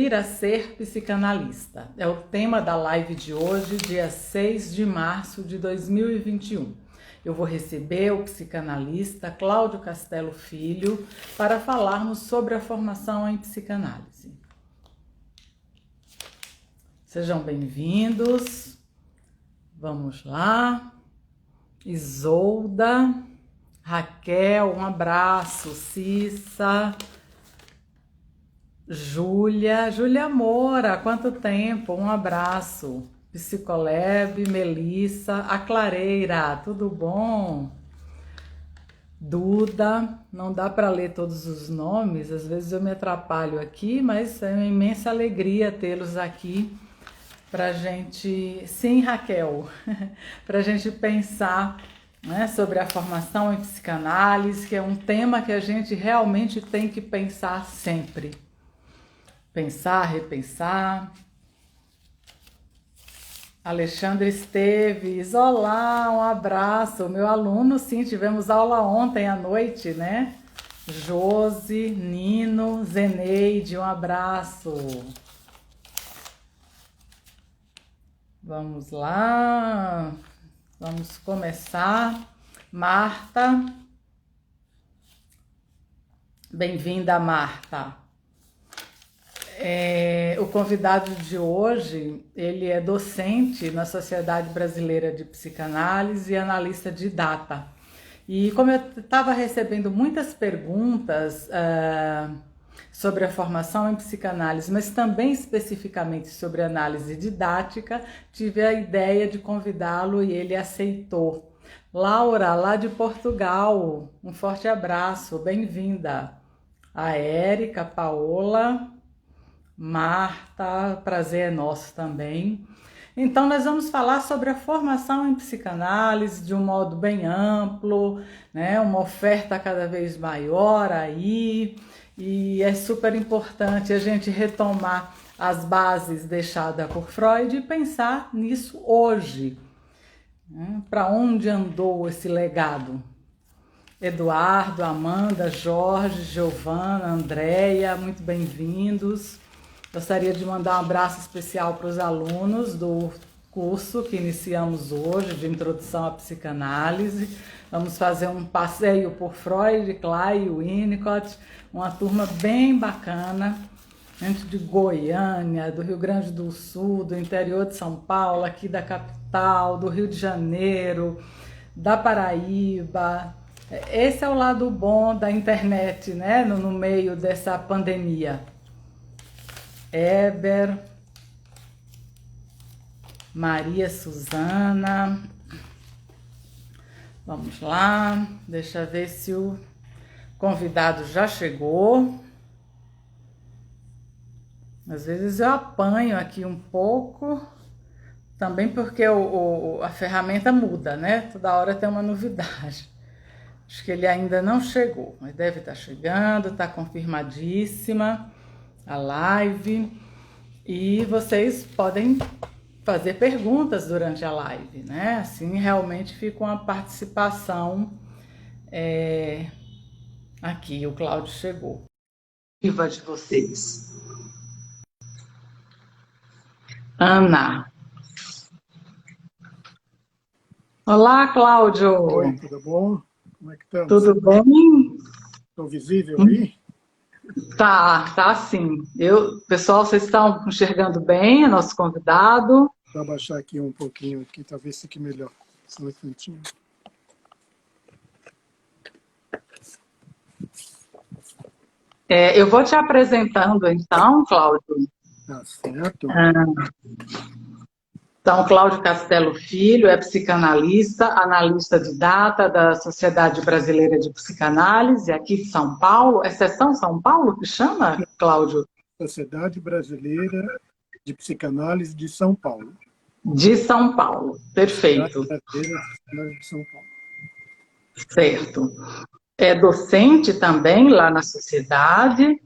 Vir a ser psicanalista. É o tema da live de hoje, dia 6 de março de 2021. Eu vou receber o psicanalista Cláudio Castelo Filho para falarmos sobre a formação em psicanálise. Sejam bem-vindos. Vamos lá. Isolda, Raquel, um abraço. Cissa, Júlia Moura, quanto tempo, um abraço. Psicolab, Melissa, a Clareira, tudo bom? Duda, não dá para ler todos os nomes, às vezes eu me atrapalho aqui, mas é uma imensa alegria tê-los aqui para gente, sim, Raquel, para a gente pensar, né, sobre a formação em psicanálise, que é um tema que a gente realmente tem que pensar sempre. Pensar, repensar. Alexandre Esteves, olá, um abraço. Meu aluno, sim, tivemos aula ontem à noite, né? Josi, Nino, Zeneide, um abraço. Vamos lá, vamos começar. Marta, bem-vinda, Marta. O convidado de hoje, ele é docente na Sociedade Brasileira de Psicanálise e analista de data. E como eu estava recebendo muitas perguntas sobre a formação em psicanálise, mas também especificamente sobre análise didática, tive a ideia de convidá-lo e ele aceitou. Laura, lá de Portugal, um forte abraço, bem-vinda. A Érica, Paola, Marta, prazer é nosso também. Então nós vamos falar sobre a formação em psicanálise de um modo bem amplo, né? Uma oferta cada vez maior aí, e é super importante a gente retomar as bases deixadas por Freud e pensar nisso hoje, né? Para onde andou esse legado? Eduardo, Amanda, Jorge, Giovana, Andréia, muito bem-vindos. Gostaria de mandar um abraço especial para os alunos do curso que iniciamos hoje, de Introdução à Psicanálise. Vamos fazer um passeio por Freud, Klein, Winnicott, uma turma bem bacana, gente de Goiânia, do Rio Grande do Sul, do interior de São Paulo, aqui da capital, do Rio de Janeiro, da Paraíba. Esse é o lado bom da internet, né, no meio dessa pandemia. Eber, Maria Suzana, vamos lá, deixa eu ver se o convidado já chegou. Às vezes eu apanho aqui um pouco, também porque a ferramenta muda, né? Toda hora tem uma novidade. Acho que ele ainda não chegou, mas deve estar chegando, está confirmadíssima a live, e vocês podem fazer perguntas durante a live, né? Assim realmente fica uma participação aqui. O Cláudio chegou. Viva de vocês. Ana. Olá, Cláudio. Oi, tudo bom? Como é que estamos? Tudo bem? Estou visível aí? Tá sim. Pessoal, vocês estão enxergando bem o nosso convidado? Vou abaixar aqui um pouquinho, aqui, talvez fique melhor. Só um instantinho. Eu vou te apresentando então, Cláudio. Tá certo. Então, Cláudio Castelo Filho é psicanalista, analista de data da Sociedade Brasileira de Psicanálise, aqui de São Paulo. É seção São Paulo que chama, Cláudio? Sociedade Brasileira de Psicanálise de São Paulo. De São Paulo, perfeito. Sociedade Brasileira de Psicanálise de São Paulo. Certo. é docente também lá na sociedade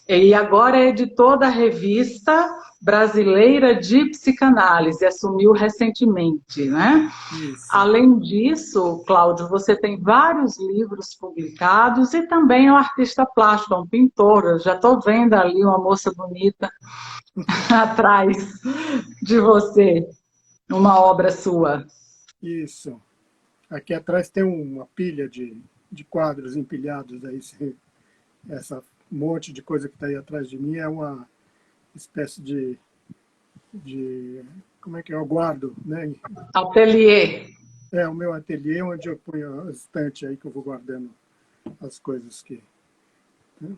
e agora é editor da revista brasileira de psicanálise, assumiu recentemente, né? Isso. Além disso, Cláudio, você tem vários livros publicados e também é um artista plástico, é um pintor. Eu já estou vendo ali uma moça bonita atrás de você, uma obra sua. Isso. Aqui atrás tem uma pilha de quadros empilhados aí. Essa monte de coisa que está aí atrás de mim é uma espécie de como é que eu guardo, né? Ateliê. É o meu ateliê onde eu ponho a estante aí que eu vou guardando as coisas que, né?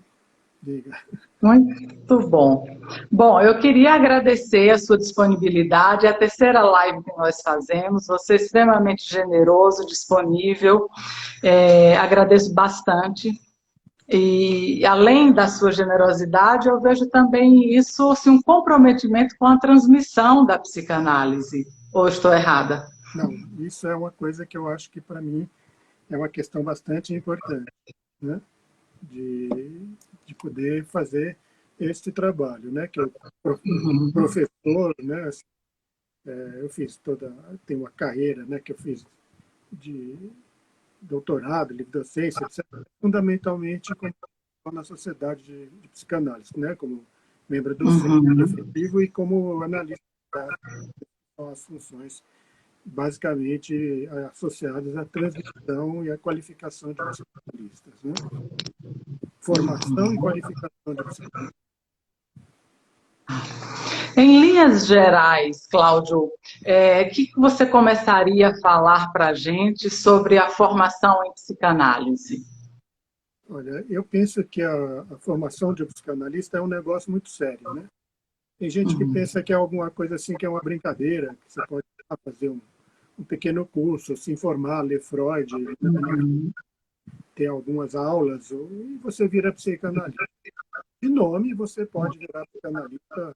Diga. Muito bom. Bom, eu queria agradecer a sua disponibilidade, é a terceira live que nós fazemos, você é extremamente generoso, disponível, agradeço bastante. E além da sua generosidade, eu vejo também isso, assim, um comprometimento com a transmissão da psicanálise. Ou estou errada? Não, isso é uma coisa que eu acho que para mim é uma questão bastante importante, né? De, de poder fazer este trabalho, né? Que eu professor, né? Eu fiz tem uma carreira, né? Que eu fiz de doutorado, livre docência, etc. Fundamentalmente na sociedade de psicanálise, né? Como membro do centro efetivo e como analista as funções basicamente associadas à transmissão e à qualificação de psicanalistas, né? Formação e qualificação de psicanalistas. Em linhas gerais, Cláudio, o que você começaria a falar para a gente sobre a formação em psicanálise? Olha, eu penso que a formação de um psicanalista é um negócio muito sério, né? Tem gente que pensa que é alguma coisa assim, que é uma brincadeira, que você pode fazer um pequeno curso, se informar, ler Freud, ter algumas aulas, e você vira psicanalista. De nome, você pode virar psicanalista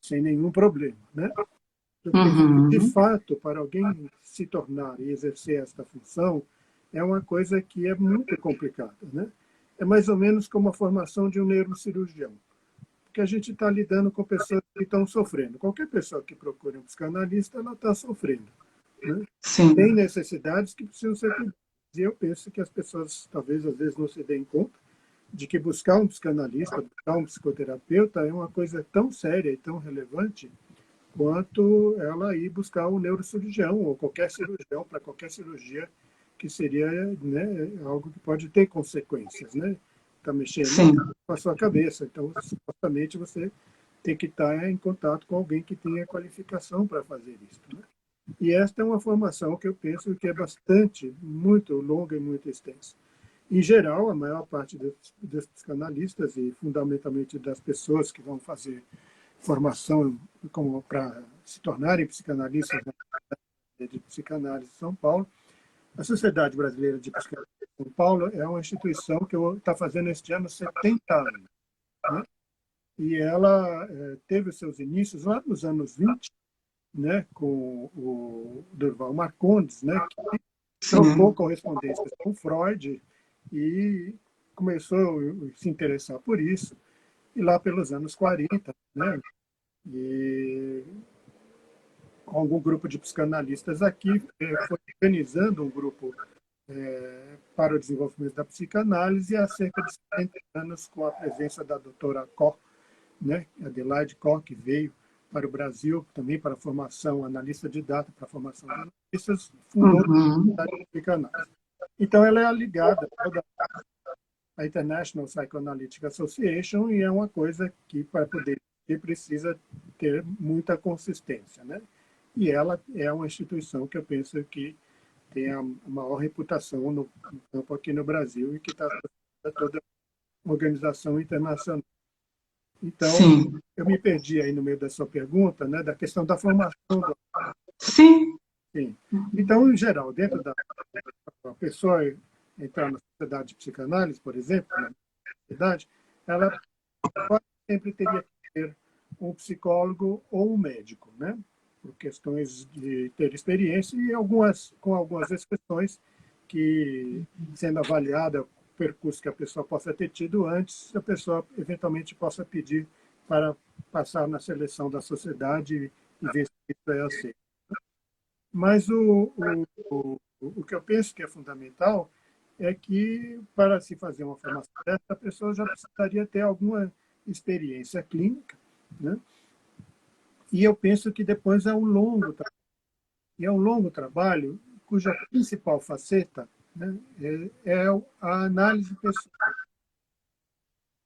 sem nenhum problema, né? Eu penso que, de fato, para alguém se tornar e exercer esta função, é uma coisa que é muito complicada, né? É mais ou menos como a formação de um neurocirurgião, porque a gente está lidando com pessoas que estão sofrendo. Qualquer pessoa que procure um psicanalista, ela está sofrendo, né? Tem Sim. necessidades que precisam ser cuidadas. E eu penso que as pessoas, talvez, às vezes, não se deem conta de que buscar um psicanalista, buscar um psicoterapeuta é uma coisa tão séria e tão relevante quanto ela ir buscar um neurocirurgião ou qualquer cirurgião para qualquer cirurgia que seria, né, algo que pode ter consequências, né? Está mexendo Sim. com a sua cabeça. Então, supostamente, você tem que estar em contato com alguém que tenha qualificação para fazer isso, né? E esta é uma formação que eu penso que é bastante, muito longa e muito extensa. Em geral, a maior parte dos psicanalistas e fundamentalmente das pessoas que vão fazer formação como para se tornarem psicanalistas na Sociedade de Psicanálise de São Paulo, a Sociedade Brasileira de Psicanálise de São Paulo é uma instituição que está fazendo este ano 70 anos, né? E ela teve os seus inícios lá nos anos 20, né, com o Durval Marcondes, né, que trocou correspondências com Freud e começou a se interessar por isso. E lá pelos anos 40, né, e algum grupo de psicanalistas aqui foi organizando um grupo para o desenvolvimento da psicanálise há cerca de 70 anos, com a presença da doutora Koch, né, Adelaide Koch, que veio para o Brasil também para a formação, analista de dados, para a formação de analistas, fundou a Sociedade de Psicanálise. Então, ela é ligada à International Psychoanalytic Association e é uma coisa que, para poder ter, precisa ter muita consistência, né? E ela é uma instituição que eu penso que tem a maior reputação no campo aqui no Brasil e que está associada a toda a organização internacional. Então, Sim. eu me perdi aí no meio da sua pergunta, né, da questão da formação. Sim. Sim. Então, em geral, dentro da a pessoa entrar na sociedade de psicanálise, por exemplo, na sociedade, ela quase sempre teria que ter um psicólogo ou um médico, né? Por questões de ter experiência e com algumas exceções que, sendo avaliada percurso que a pessoa possa ter tido antes, a pessoa eventualmente possa pedir para passar na seleção da sociedade e ver se isso é aceito. Mas o que eu penso que é fundamental é que, para se fazer uma formação dessa, a pessoa já precisaria ter alguma experiência clínica, né? E eu penso que depois é um longo trabalho. E é um longo trabalho cuja principal faceta, né, é a análise pessoal.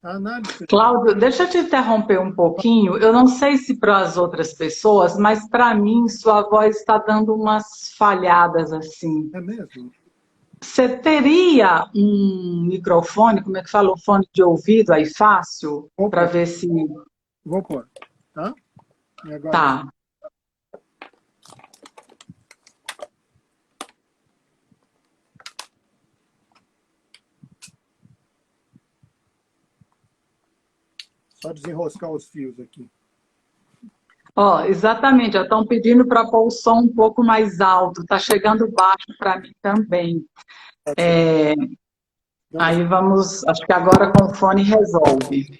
A análise pessoal. Cláudio, deixa eu te interromper um pouquinho. Eu não sei se para as outras pessoas, mas para mim sua voz está dando umas falhadas assim. É mesmo? Você teria um microfone, como é que fala, um fone de ouvido aí fácil, para ver se... Vou pôr, tá? E agora? Tá. Só desenroscar os fios aqui. Ó, exatamente, já estão pedindo para pôr o som um pouco mais alto, tá chegando baixo para mim também. Aí vamos, acho que agora com o fone resolve.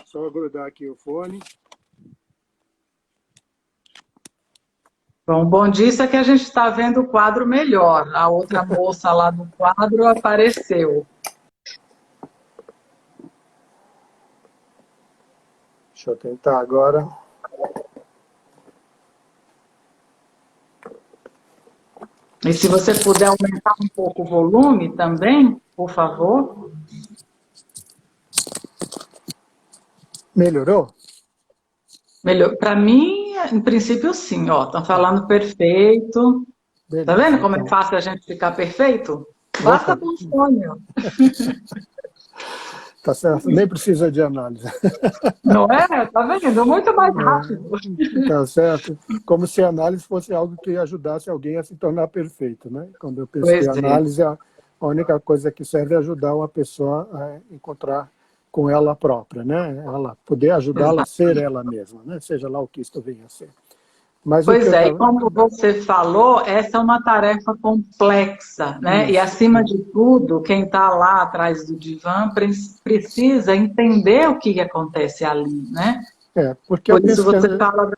Só grudar aqui o fone. Bom disso é que a gente está vendo o quadro melhor. A outra moça lá do quadro apareceu. Deixa eu tentar agora. E se você puder aumentar um pouco o volume também, por favor. Melhorou? Melhor. Para mim, em princípio, sim. Ó, estão falando perfeito. Beleza, tá vendo como então. é fácil a gente ficar perfeito? Basta com o fone. Tá certo, nem precisa de análise. Não é? Tá vendo? Muito mais rápido. Tá certo. Como se a análise fosse algo que ajudasse alguém a se tornar perfeito, né? Quando eu penso em análise, a única coisa que serve é ajudar uma pessoa a encontrar com ela própria, né? Ela poder ajudá-la a ser ela mesma, né? Seja lá o que isto venha a ser. Mas pois é, e como você falou, essa é uma tarefa complexa, né? Isso. E acima de tudo, quem está lá atrás do divã precisa entender o que acontece ali, né? Porque por isso você fala...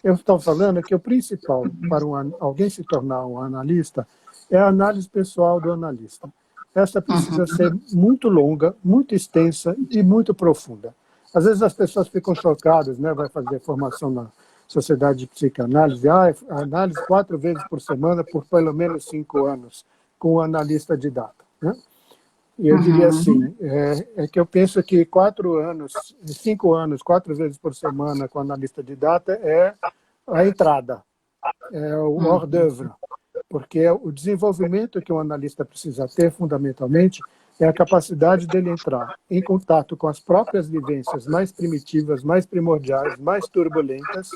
Eu estou falando que o principal para alguém se tornar um analista é a análise pessoal do analista. Essa precisa ser muito longa, muito extensa e muito profunda. Às vezes as pessoas ficam chocadas, né? Vai fazer formação na Sociedade de Psicanálise, análise 4 vezes por semana por pelo menos 5 anos, com o analista de data, né? E eu diria assim, é que eu penso que 5 anos, 4 vezes por semana com analista de data é a entrada, é o hors d'oeuvre, porque o desenvolvimento que um analista precisa ter, fundamentalmente, é a capacidade dele entrar em contato com as próprias vivências mais primitivas, mais primordiais, mais turbulentas,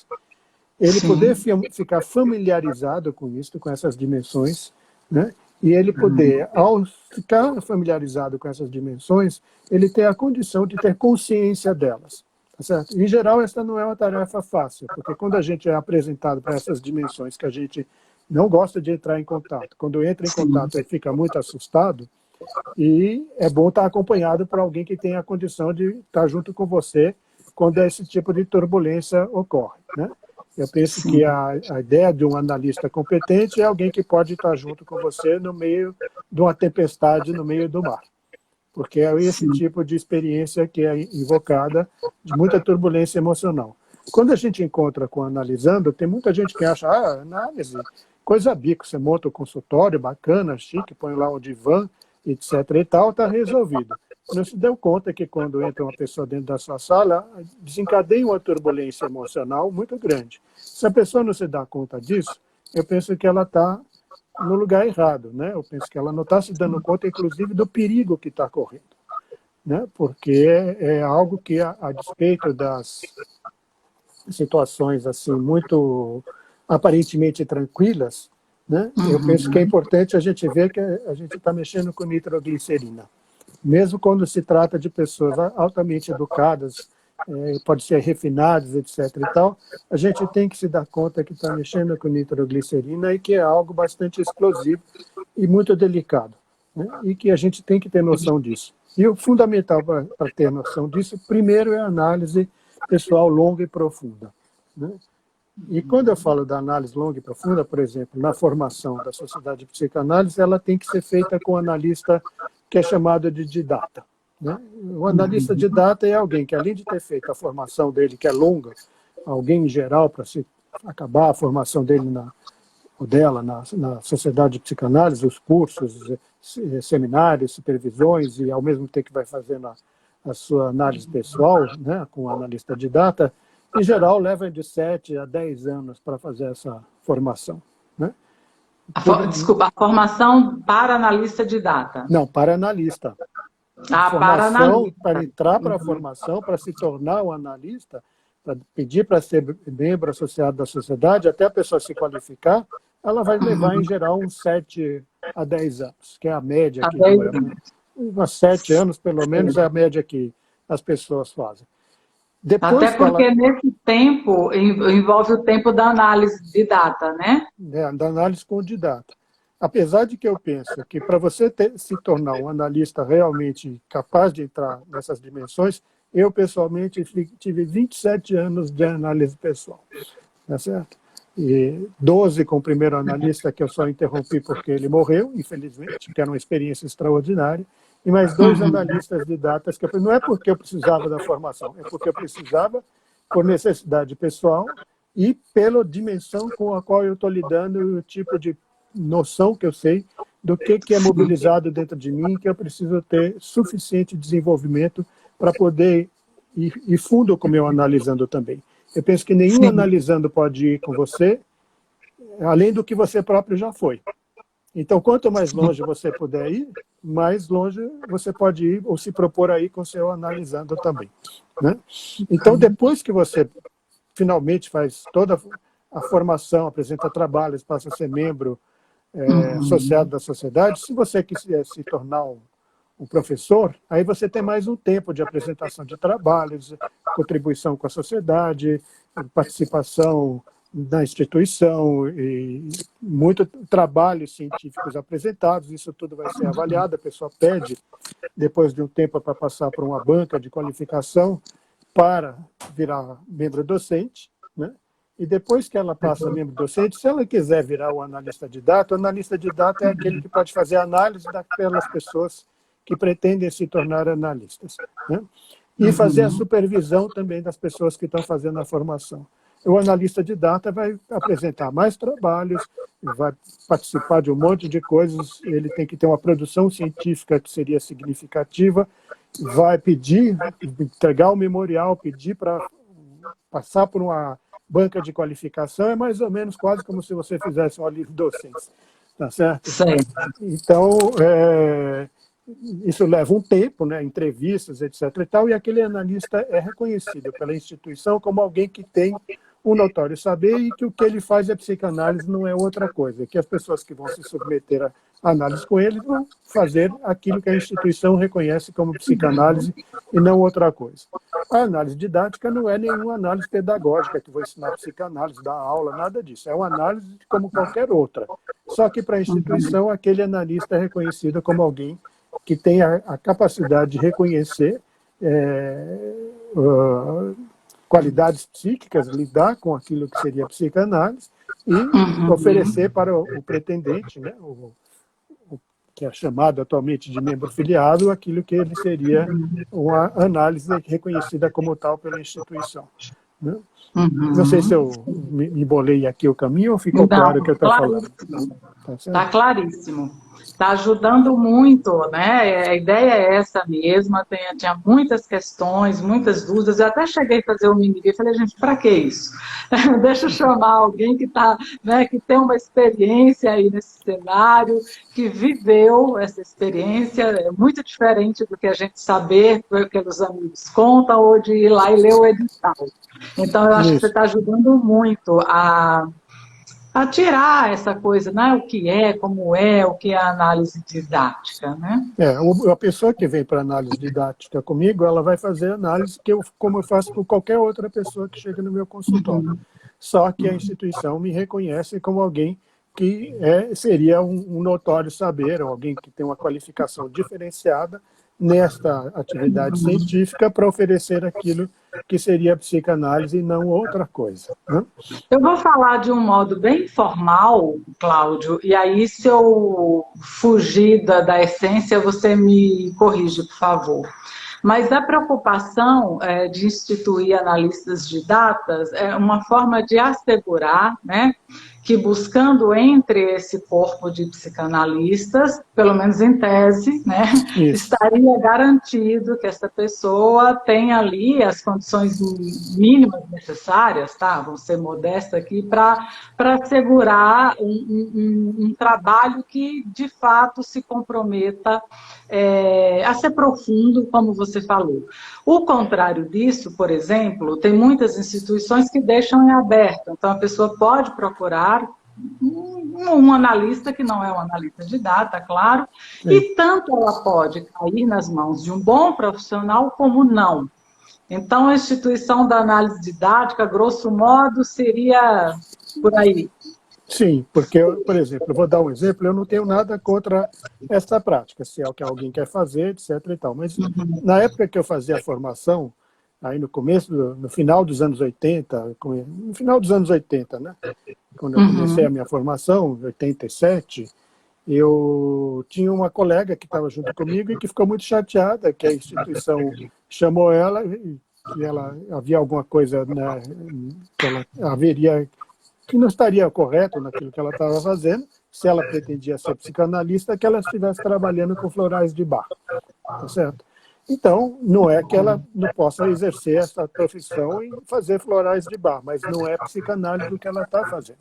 ele poder ficar familiarizado com isso, com essas dimensões, né? E ele poder, ao ficar familiarizado com essas dimensões, ele ter a condição de ter consciência delas. Tá certo? Em geral, essa não é uma tarefa fácil, porque quando a gente é apresentado para essas dimensões que a gente não gosta de entrar em contato, quando entra em contato ele fica muito assustado, e é bom estar acompanhado por alguém que tenha a condição de estar junto com você quando esse tipo de turbulência ocorre, né? Eu penso que a ideia de um analista competente é alguém que pode estar junto com você no meio de uma tempestade no meio do mar. Porque é esse tipo de experiência que é invocada de muita turbulência emocional. Quando a gente encontra com analisando, tem muita gente que acha, análise, coisa bico, você monta o consultório, bacana, chique, põe lá o divã, etc. e tal, está resolvido. Não se deu conta que quando entra uma pessoa dentro da sua sala, desencadeia uma turbulência emocional muito grande. Se a pessoa não se dá conta disso, eu penso que ela está no lugar errado, né? Eu penso que ela não está se dando conta, inclusive, do perigo que está correndo, né? Porque é algo que, a despeito das situações assim muito aparentemente tranquilas, né? Eu penso que é importante a gente ver que a gente está mexendo com nitroglicerina. Mesmo quando se trata de pessoas altamente educadas, pode ser refinados, etc. e tal, a gente tem que se dar conta que está mexendo com nitroglicerina e que é algo bastante explosivo e muito delicado, né? E que a gente tem que ter noção disso. E o fundamental para ter noção disso, primeiro, é a análise pessoal longa e profunda, né? E quando eu falo da análise longa e profunda, por exemplo, na formação da Sociedade de Psicanálise, ela tem que ser feita com um analista que é chamado de didata, né? O analista de data é alguém que, além de ter feito a formação dele, que é longa, alguém em geral, para se acabar a formação dele ou dela na Sociedade de Psicanálise, os cursos, seminários, supervisões, e ao mesmo tempo que vai fazendo a sua análise pessoal, né, com o analista de data, em geral leva de 7 a 10 anos para fazer essa formação, né? Desculpa, a formação para analista de data. Não, para analista. Para analista. Para entrar para a formação, para se tornar um analista, para pedir para ser membro associado da sociedade, até a pessoa se qualificar, ela vai levar, em geral, uns 7 a 10 anos, que é a média aqui. Uns 7 anos, pelo menos, é a média que as pessoas fazem. Depois até porque nesse tempo envolve o tempo da análise de data, né? Da análise com o didata. Apesar de que eu penso que para você se tornar um analista realmente capaz de entrar nessas dimensões, eu pessoalmente tive 27 anos de análise pessoal, tá certo? E 12 com o primeiro analista, que eu só interrompi porque ele morreu, infelizmente, que era uma experiência extraordinária, e mais 2 analistas de datas, que não é porque eu precisava da formação, é porque eu precisava por necessidade pessoal e pela dimensão com a qual eu estou lidando e o tipo de noção que eu sei do que é mobilizado dentro de mim, que eu preciso ter suficiente desenvolvimento para poder ir fundo como eu analisando também. Eu penso que nenhum analisando pode ir com você, além do que você próprio já foi. Então, quanto mais longe você puder ir, mais longe você pode ir ou se propor a ir com o seu analisando também, né? Então, depois que você finalmente faz toda a formação, apresenta trabalhos, passa a ser membro associado da sociedade, se você quiser se tornar um professor, aí você tem mais um tempo de apresentação de trabalhos, contribuição com a sociedade, participação na instituição, e muitos trabalhos científicos apresentados, isso tudo vai ser avaliado, a pessoa pede, depois de um tempo, para passar por uma banca de qualificação para virar membro docente, né? E depois que ela passa membro docente, se ela quiser virar o analista de data, o analista de data é aquele que pode fazer análise daquelas pessoas que pretendem se tornar analistas, né? E fazer a supervisão também das pessoas que estão fazendo a formação. O analista de data vai apresentar mais trabalhos, vai participar de um monte de coisas, ele tem que ter uma produção científica que seria significativa, vai pedir, entregar o memorial, pedir para passar por uma banca de qualificação, é mais ou menos quase como se você fizesse uma livre docência, tá certo? Sim. Então, isso leva um tempo, né, entrevistas, etc. e tal, e aquele analista é reconhecido pela instituição como alguém que tem um notório saber e que o que ele faz é psicanálise, não é outra coisa, que as pessoas que vão se submeter à análise com ele vão fazer aquilo que a instituição reconhece como psicanálise e não outra coisa. A análise didática não é nenhuma análise pedagógica, que vou ensinar psicanálise, dar aula, nada disso. É uma análise como qualquer outra. Só que para a instituição, aquele analista é reconhecido como alguém que tem a capacidade de reconhecer qualidades psíquicas, lidar com aquilo que seria psicanálise e oferecer para o pretendente, né, que é chamado atualmente de membro filiado, aquilo que ele seria uma análise reconhecida como tal pela instituição, né? Não sei se eu me embolei aqui o caminho ou ficou claro o que eu estou falando. Está claríssimo. Está ajudando muito, né? A ideia é essa mesma, tinha muitas questões, muitas dúvidas, eu até cheguei a fazer um mini e falei, gente, para que isso? Deixa eu chamar alguém que, né, que tem uma experiência aí nesse cenário, que viveu essa experiência, é muito diferente do que a gente saber, que os amigos contam, ou de ir lá e ler o edital. Então, eu acho que você está ajudando muito a a tirar essa coisa, né? O que é, como é, o que é a análise didática, né? A pessoa que vem para análise didática comigo, ela vai fazer análise como eu faço com qualquer outra pessoa que chega no meu consultório. Só que a instituição me reconhece como alguém que seria um notório saber, alguém que tem uma qualificação diferenciada nesta atividade científica para oferecer aquilo que seria a psicanálise e não outra coisa, né? Eu vou falar de um modo bem formal, Cláudio, e aí se eu fugir da essência, você me corrige, por favor. Mas a preocupação de instituir analistas de datas é uma forma de assegurar, né, que buscando entre esse corpo de psicanalistas, pelo menos em tese, né, estaria garantido que essa pessoa tem ali as condições mínimas necessárias, tá? Vou ser modesta aqui, para assegurar um trabalho que, de fato, se comprometa a ser profundo, como você falou. O contrário disso, por exemplo, tem muitas instituições que deixam em aberto. Então, a pessoa pode procurar um analista que não é um analista de data, claro, e tanto ela pode cair nas mãos de um bom profissional como não. Então, a instituição da análise didática, grosso modo, seria por aí. Sim, porque, por exemplo, eu vou dar um exemplo, eu não tenho nada contra essa prática, se é o que alguém quer fazer, etc. e tal. Mas na época que eu fazia a formação, aí no final dos anos 80, no final dos anos 80, né? Quando eu comecei a minha formação, em 87, eu tinha uma colega que estava junto comigo e que ficou muito chateada que a instituição chamou ela e que ela havia alguma coisa, né, que ela haveria que não estaria correto naquilo que ela estava fazendo, se ela pretendia ser psicanalista, que ela estivesse trabalhando com florais de Bach, tá certo? Então, não é que ela não possa exercer essa profissão e fazer florais de Bach, mas não é psicanálise o que ela está fazendo.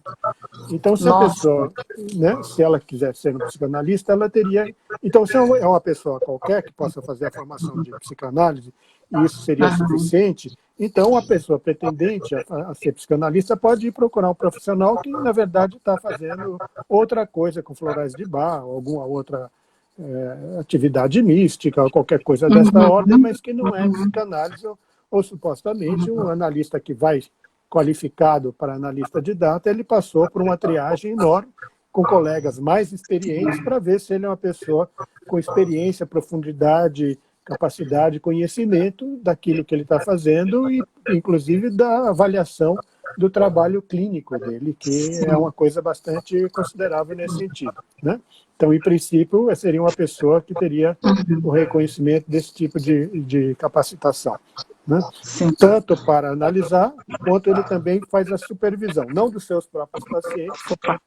Então, se a pessoa, né, se ela quiser ser um psicanalista, ela teria... Então, se é uma pessoa qualquer que possa fazer a formação de psicanálise, e isso seria suficiente, então a pessoa pretendente a ser psicanalista pode ir procurar um profissional que, na verdade, está fazendo outra coisa com florais de Bach, ou alguma outra atividade mística, ou qualquer coisa desta ordem, mas que não é psicanálise, ou supostamente um analista que vai qualificado para analista de data, ele passou por uma triagem enorme, com colegas mais experientes, para ver se ele é uma pessoa com experiência, profundidade, capacidade, conhecimento daquilo que ele está fazendo e, inclusive, da avaliação do trabalho clínico dele, que é uma coisa bastante considerável nesse sentido, né? Então, em princípio, seria uma pessoa que teria o reconhecimento desse tipo de capacitação, né? Tanto para analisar, quanto ele também faz a supervisão, não dos seus próprios pacientes,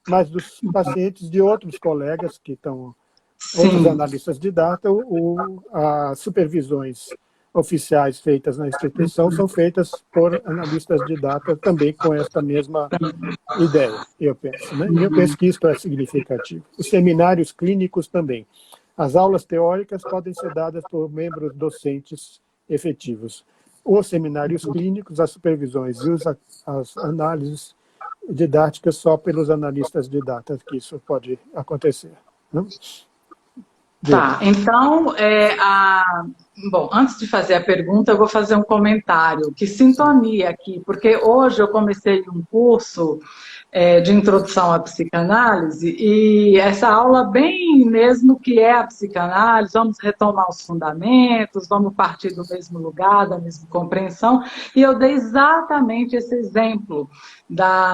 mas dos pacientes de outros colegas que estão... Outros analistas de data, as supervisões oficiais feitas na instituição são feitas por analistas de data também com esta mesma ideia, eu penso, né? E eu penso que isso é significativo. Os seminários clínicos também. As aulas teóricas podem ser dadas por membros docentes efetivos. Os seminários clínicos, as supervisões e as análises didáticas só pelos analistas de data que isso pode acontecer, né? Tá, então, bom, antes de fazer a pergunta, eu vou fazer um comentário. Que sintonia aqui, porque hoje eu comecei um curso de introdução à psicanálise e essa aula bem mesmo que é a psicanálise, vamos retomar os fundamentos, vamos partir do mesmo lugar, da mesma compreensão, e eu dei exatamente esse exemplo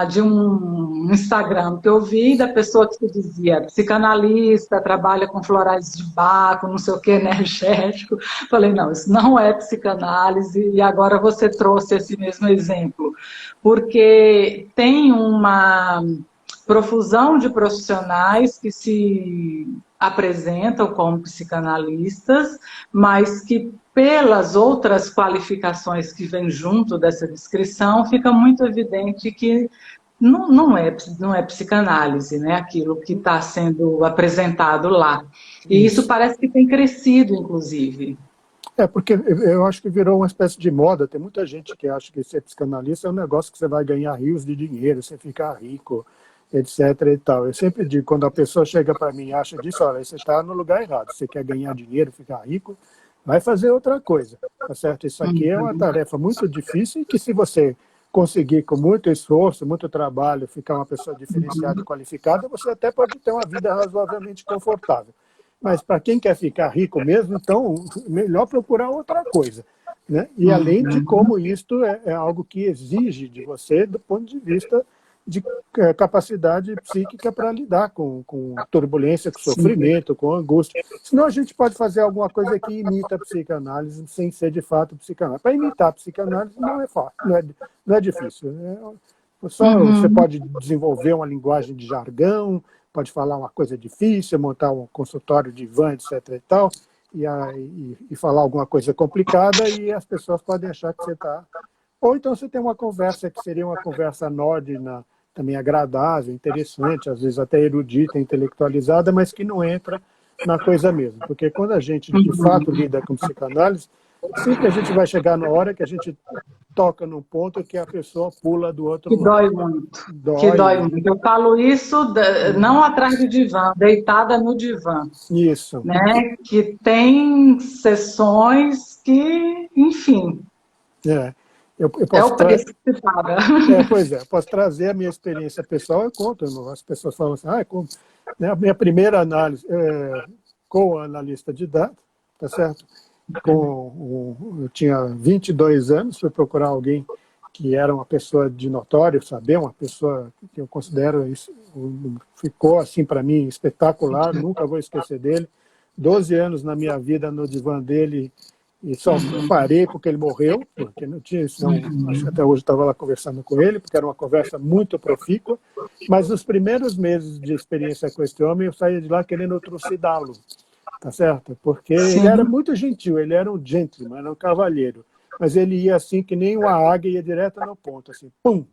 de um Instagram que eu vi da pessoa que dizia psicanalista, trabalha com florais de Bach, não sei o que, energético. Falei, não, isso não é psicanálise, e agora você trouxe esse mesmo exemplo. Porque tem uma profusão de profissionais que se apresentam como psicanalistas, mas que pelas outras qualificações que vêm junto dessa descrição, fica muito evidente que não é psicanálise, né? Aquilo que está sendo apresentado lá. E isso parece que tem crescido, inclusive. Porque eu acho que virou uma espécie de moda. Tem muita gente que acha que ser psicanalista é um negócio que você vai ganhar rios de dinheiro, você ficar rico, etc. e tal. Eu sempre digo, quando a pessoa chega para mim e acha disso, olha, você está no lugar errado. Você quer ganhar dinheiro, ficar rico, vai fazer outra coisa, tá certo? Isso aqui é uma tarefa muito difícil e que se você conseguir com muito esforço, muito trabalho, ficar uma pessoa diferenciada e qualificada, você até pode ter uma vida razoavelmente confortável. Mas para quem quer ficar rico mesmo, então, melhor procurar outra coisa. Né? E além de como isto é algo que exige de você do ponto de vista de capacidade psíquica para lidar com turbulência, com sofrimento, com angústia. Senão a gente pode fazer alguma coisa que imita a psicanálise sem ser de fato psicanálise. Para imitar a psicanálise não é fácil, não é difícil. Você pode desenvolver uma linguagem de jargão, pode falar uma coisa difícil, montar um consultório de van, etc. e tal, e falar alguma coisa complicada e as pessoas podem achar que você está... Ou então você tem uma conversa que seria uma conversa anódina, também agradável, interessante, às vezes até erudita, intelectualizada, mas que não entra na coisa mesmo. Porque quando a gente, de fato, lida com psicanálise, sempre a gente vai chegar na hora que a gente toca num ponto que a pessoa pula do outro lado. Dói muito. Que dói muito. Eu falo isso não atrás do divã, deitada no divã. Isso. Né? Que tem sessões que, enfim... Eu posso o preço que se paga. Pois é, posso trazer a minha experiência pessoal, eu conto, as pessoas falam assim, né, a minha primeira análise com o analista de dados, tá certo? Eu tinha 22 anos, fui procurar alguém que era uma pessoa de notório saber, uma pessoa que eu considero, ficou assim para mim espetacular, nunca vou esquecer dele, 12 anos na minha vida no divã dele, e só parei porque ele morreu, porque não tinha isso, acho que até hoje estava lá conversando com ele, porque era uma conversa muito profícua, mas nos primeiros meses de experiência com esse homem, eu saía de lá querendo trucidá-lo, tá certo? Porque ele era muito gentil, ele era um gentleman, era um cavalheiro, mas ele ia assim que nem uma águia, ia direto no ponto, assim, pum!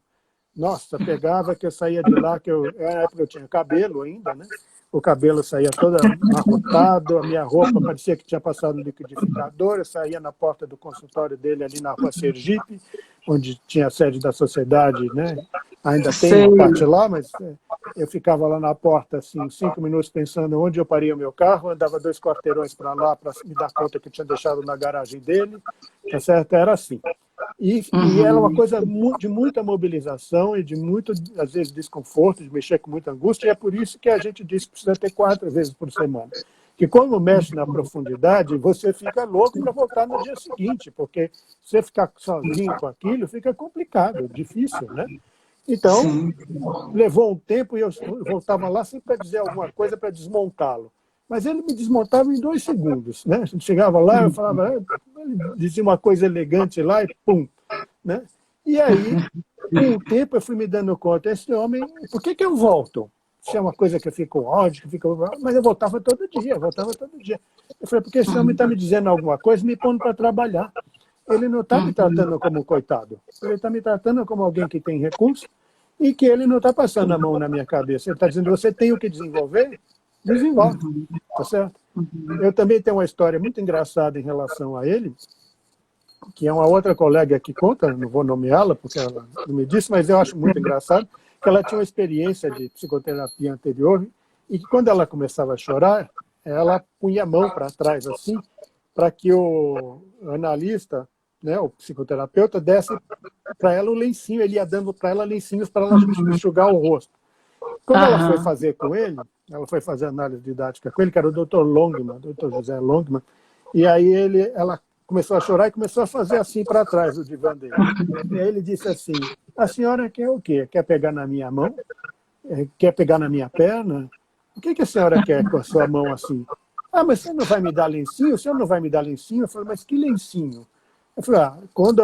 Nossa, pegava que eu saía de lá, na época eu tinha cabelo ainda, né? O cabelo saía todo amarrotado, a minha roupa parecia que tinha passado no liquidificador, eu saía na porta do consultório dele ali na rua Sergipe, onde tinha a sede da sociedade, né? Ainda tem uma parte lá, mas eu ficava lá na porta, assim, 5 minutos pensando onde eu parei o meu carro, andava 2 quarteirões para lá para me dar conta que eu tinha deixado na garagem dele, tá certo? Era assim. E era uma coisa de muita mobilização e de muito, às vezes, desconforto, de mexer com muita angústia, e é por isso que a gente diz que precisa ter 4 vezes por semana. Que quando mexe na profundidade, você fica louco para voltar no dia seguinte, porque você ficar sozinho com aquilo fica complicado, difícil, né? Então, levou um tempo e eu voltava lá sempre para dizer alguma coisa para desmontá-lo. Mas ele me desmontava em 2 segundos. Né? A gente chegava lá, eu falava, ele dizia uma coisa elegante lá e pum. Né? E aí, com o tempo, eu fui me dando conta, esse homem, por que eu volto? Se é uma coisa que eu fico ódio, que fico... mas eu voltava todo dia, Eu falei, porque esse homem está me dizendo alguma coisa, me pondo para trabalhar. Ele não está me tratando como coitado. Ele está me tratando como alguém que tem recurso e que ele não está passando a mão na minha cabeça. Ele está dizendo, você tem o que desenvolver? Desenvolve. Tá certo? Eu também tenho uma história muito engraçada em relação a ele, que é uma outra colega que conta, não vou nomeá-la porque ela não me disse, mas eu acho muito engraçado, que ela tinha uma experiência de psicoterapia anterior e que quando ela começava a chorar, ela punha a mão para trás assim, para que o analista, né, o psicoterapeuta, desse para ela um lencinho, ele ia dando para ela lencinhos para ela enxugar o rosto. Quando ela foi fazer com ele, ela foi fazer análise didática com ele, que era o Dr. Longman, Dr. José Longman, e aí ela começou a chorar e começou a fazer assim para trás o divã dele. E aí ele disse assim, a senhora quer o quê? Quer pegar na minha mão? Quer pegar na minha perna? O que a senhora quer com a sua mão assim? Ah, mas você não vai me dar lencinho? O senhor não vai me dar lencinho? Eu falei, mas que lencinho? Eu falei, quando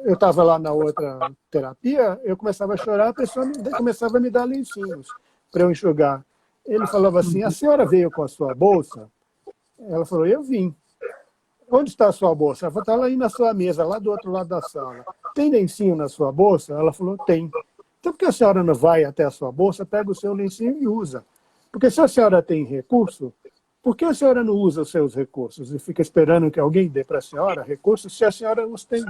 eu estava lá na outra terapia, eu começava a chorar, a pessoa começava a me dar lencinhos para eu enxugar. Ele falava assim, a senhora veio com a sua bolsa? Ela falou, eu vim. Onde está a sua bolsa? Ela falou, está lá aí na sua mesa, lá do outro lado da sala. Tem lencinho na sua bolsa? Ela falou, tem. Então, por que a senhora não vai até a sua bolsa, pega o seu lencinho e usa? Porque se a senhora tem recurso, por que a senhora não usa os seus recursos e fica esperando que alguém dê para a senhora recursos se a senhora os tem?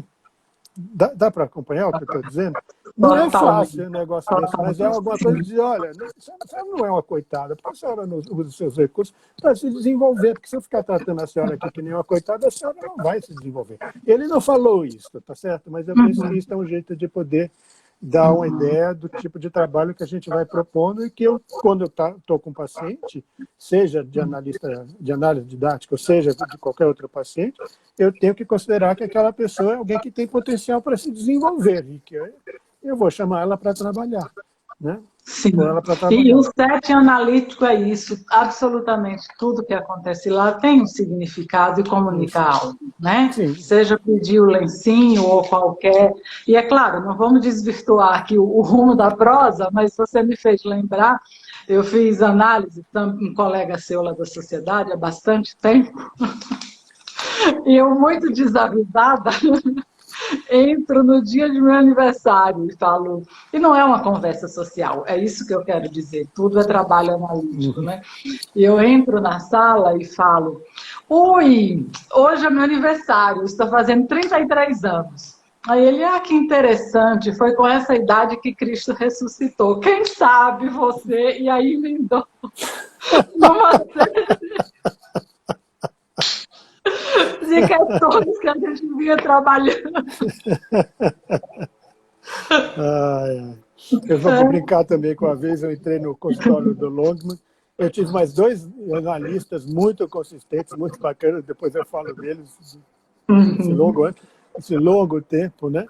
Dá para acompanhar o que eu estou dizendo? Não é Totalmente. fácil um negócio desse, mas é Totalmente. alguma coisa de dizer, olha, a senhora não é uma coitada, porque a senhora não usa os seus recursos para se desenvolver, porque se eu ficar tratando a senhora aqui que nem uma coitada, a senhora não vai se desenvolver. Ele não falou isso, tá certo? Mas eu penso que Uhum, isso é um jeito de poder dar uma uhum, ideia do tipo de trabalho que a gente vai propondo e que eu, quando eu estou com um paciente, seja de analista de análise didática, ou seja de qualquer outro paciente, eu tenho que considerar que aquela pessoa é alguém que tem potencial para se desenvolver e que eu vou chamar ela para trabalhar, né? Pôr sim. ela para E o trabalhar. set analítico é isso, absolutamente tudo que acontece lá tem um significado e comunica Isso. algo, né? Sim. Seja pedir o lencinho ou qualquer. E é claro, não vamos desvirtuar aqui o rumo da prosa, mas você me fez lembrar, eu fiz análise, um colega seu lá da sociedade há bastante tempo, e eu muito desavisada, entro no dia de meu aniversário e falo. E não é uma conversa social, é isso que eu quero dizer. Tudo é trabalho analítico, Uhum. né? E eu entro na sala e falo: Oi, hoje é meu aniversário, estou fazendo 33 anos. Aí ele, que interessante, foi com essa idade que Cristo ressuscitou. Quem sabe você? E aí emendou numa série de questões que a gente vinha trabalhando. Ai, ai. Eu vou brincar também com a vez, eu entrei no consultório do Longman, eu tive mais dois analistas muito consistentes, muito bacanas, depois eu falo deles, esse Uhum. longo, esse longo tempo, né?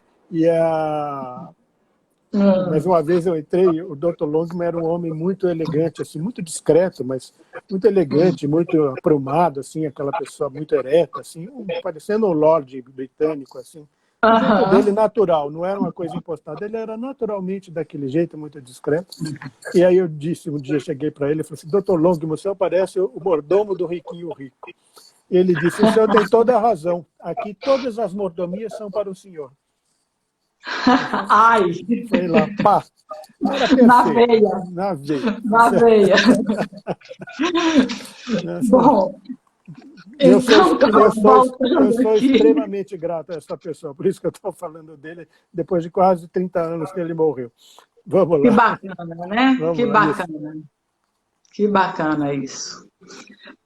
Mais uma vez eu entrei, o Dr. Longman era um homem muito elegante, assim, muito discreto, mas muito elegante, muito aprumado, assim, aquela pessoa muito ereta, assim, parecendo um lord britânico, assim. O jeito dele Uhum. natural, não era uma coisa impostada, ele era naturalmente daquele jeito, muito discreto. E aí eu disse, um dia cheguei para ele e falei assim, Dr. Longman, o senhor parece o mordomo do riquinho rico. E ele disse, o senhor tem toda a razão, aqui todas as mordomias são para o senhor. Ai, Foi lá, pá, era na perfeito, veia, na veia. na veia. Bom, Eu sou, então, eu sou, eu voltando sou aqui. extremamente grato a essa pessoa, por isso que eu estou falando dele depois de quase 30 anos que ele morreu. Vamos Que lá, bacana, né? vamos Que lá, isso. bacana. Que bacana isso.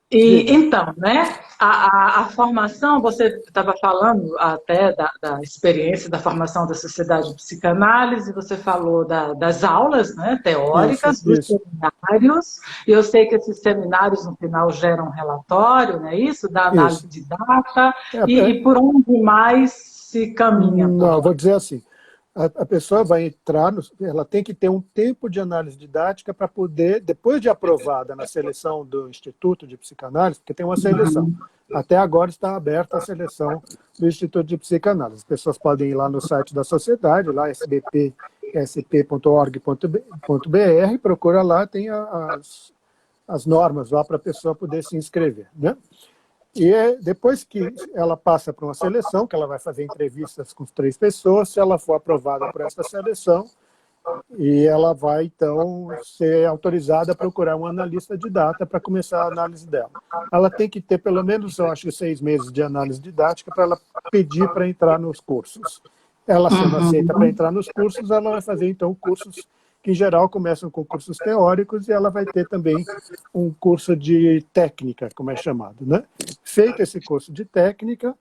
E Diga. então, né? A formação, você estava falando até da experiência da formação da Sociedade de Psicanálise, você falou das aulas, né, Isso, teóricas, dos isso, seminários, e eu sei que esses seminários no final geram um relatório, né, isso, da isso. análise de data, É, e por onde mais se caminha por não, lá. vou dizer assim, a pessoa vai entrar, ela tem que ter um tempo de análise didática para poder, depois de aprovada na seleção do Instituto de Psicanálise, porque tem uma seleção. Até agora está aberta a seleção do Instituto de Psicanálise. As pessoas podem ir lá no site da sociedade, lá sbp.org.br, procura lá, tem as normas lá para a pessoa poder se inscrever, né? E depois que ela passa para uma seleção, que ela vai fazer entrevistas com 3 pessoas, se ela for aprovada por essa seleção, e ela vai, então, ser autorizada a procurar um analista de data para começar a análise dela. Ela tem que ter, pelo menos, eu acho, 6 meses de análise didática para ela pedir para entrar nos cursos. Ela, sendo aceita para Uhum. entrar nos cursos, ela vai fazer, então, cursos que, em geral, começam com cursos teóricos, e ela vai ter também um curso de técnica, como é chamado, né? Feito esse curso de técnica,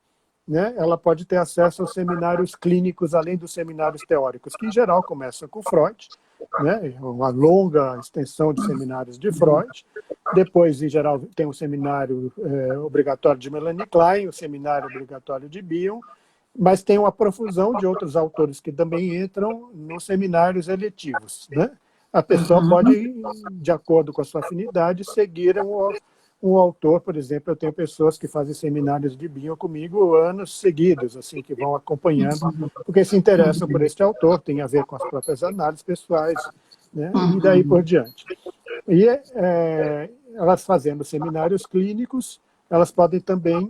né, ela pode ter acesso aos seminários clínicos, além dos seminários teóricos, que em geral começam com Freud, né, uma longa extensão de seminários de Freud. Depois, em geral, tem um seminário obrigatório de Melanie Klein, o seminário obrigatório de Bion, mas tem uma profusão de outros autores que também entram nos seminários eletivos, né? A pessoa pode, de acordo com a sua afinidade, seguir um autor. Por exemplo, eu tenho pessoas que fazem seminários de Bion comigo anos seguidos, assim, que vão acompanhando, porque se interessam por este autor, tem a ver com as próprias análises pessoais, né? E daí por diante. E elas fazendo seminários clínicos, elas podem também,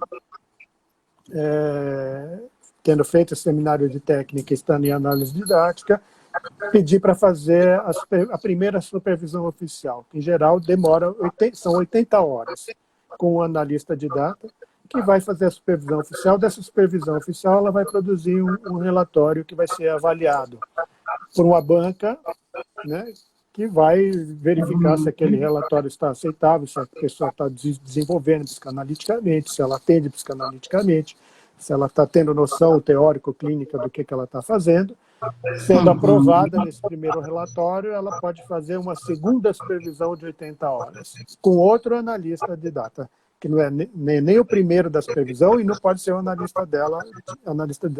tendo feito o seminário de técnica e estando em análise didática, pedir para fazer a primeira supervisão oficial, que em geral são 80 horas, com o analista de data, que vai fazer a supervisão oficial. Dessa supervisão oficial, ela vai produzir um relatório que vai ser avaliado por uma banca, né, que vai verificar se aquele relatório está aceitável, se a pessoa está desenvolvendo psicanaliticamente, se ela atende psicanaliticamente, se ela está tendo noção teórico-clínica do que ela está fazendo. Sendo aprovada nesse primeiro relatório, ela pode fazer uma segunda supervisão de 80 horas, com outro analista de data, que não é nem o primeiro da supervisão e não pode ser o analista dela,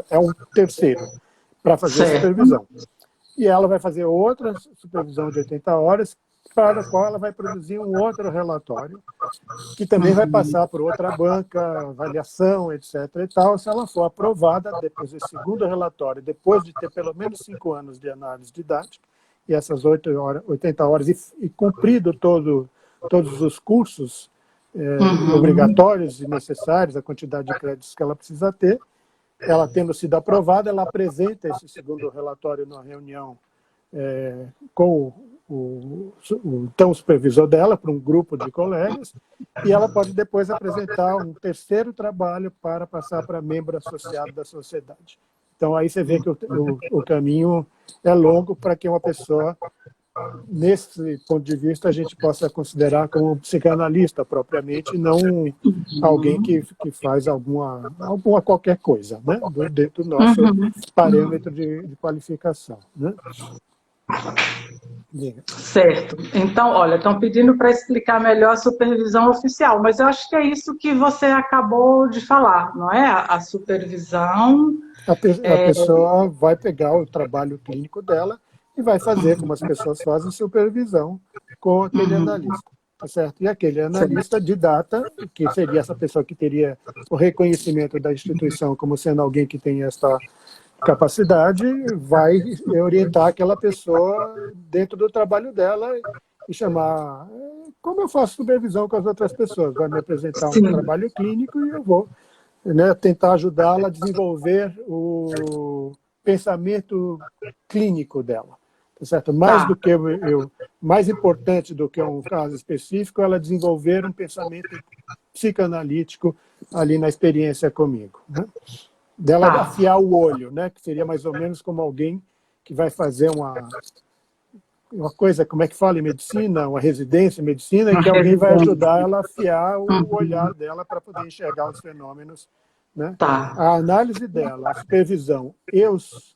é um terceiro, para fazer a supervisão. E ela vai fazer outra supervisão de 80 horas, para a qual ela vai produzir um outro relatório, que também vai passar por outra banca, avaliação, etc. e tal. Se ela for aprovada, depois desse segundo relatório, depois de ter pelo menos 5 anos de análise didática, e essas 80 horas, e cumprido todos os cursos obrigatórios e necessários, a quantidade de créditos que ela precisa ter, ela tendo sido aprovada, ela apresenta esse segundo relatório na reunião com então, o supervisor dela, para um grupo de colegas, e ela pode depois apresentar um terceiro trabalho para passar para membro associado da sociedade. Então, aí você vê que o caminho é longo para que uma pessoa, nesse ponto de vista, a gente possa considerar como um psicanalista propriamente, não alguém que faz alguma qualquer coisa, né, dentro do nosso parâmetro de qualificação, né? Certo. Então, olha, estão pedindo para explicar melhor a supervisão oficial, mas eu acho que é isso que você acabou de falar, não é? A supervisão... A pessoa vai pegar o trabalho clínico dela e vai fazer, como as pessoas fazem, supervisão com aquele analista, tá certo? E aquele analista de data, que seria essa pessoa que teria o reconhecimento da instituição como sendo alguém que tem essa capacidade, vai orientar aquela pessoa dentro do trabalho dela e chamar, como eu faço supervisão com as outras pessoas, vai me apresentar um trabalho clínico e eu vou, né, tentar ajudá-la a desenvolver o pensamento clínico dela, tá certo? Mais importante do que um caso específico, ela desenvolver um pensamento psicanalítico ali na experiência comigo, né? Dela afiar o olho, né? Que seria mais ou menos como alguém que vai fazer uma coisa, como é que fala em medicina, uma residência em medicina, e que alguém vai ajudar ela a afiar o olhar dela para poder enxergar os fenômenos, né? A análise dela, a supervisão e os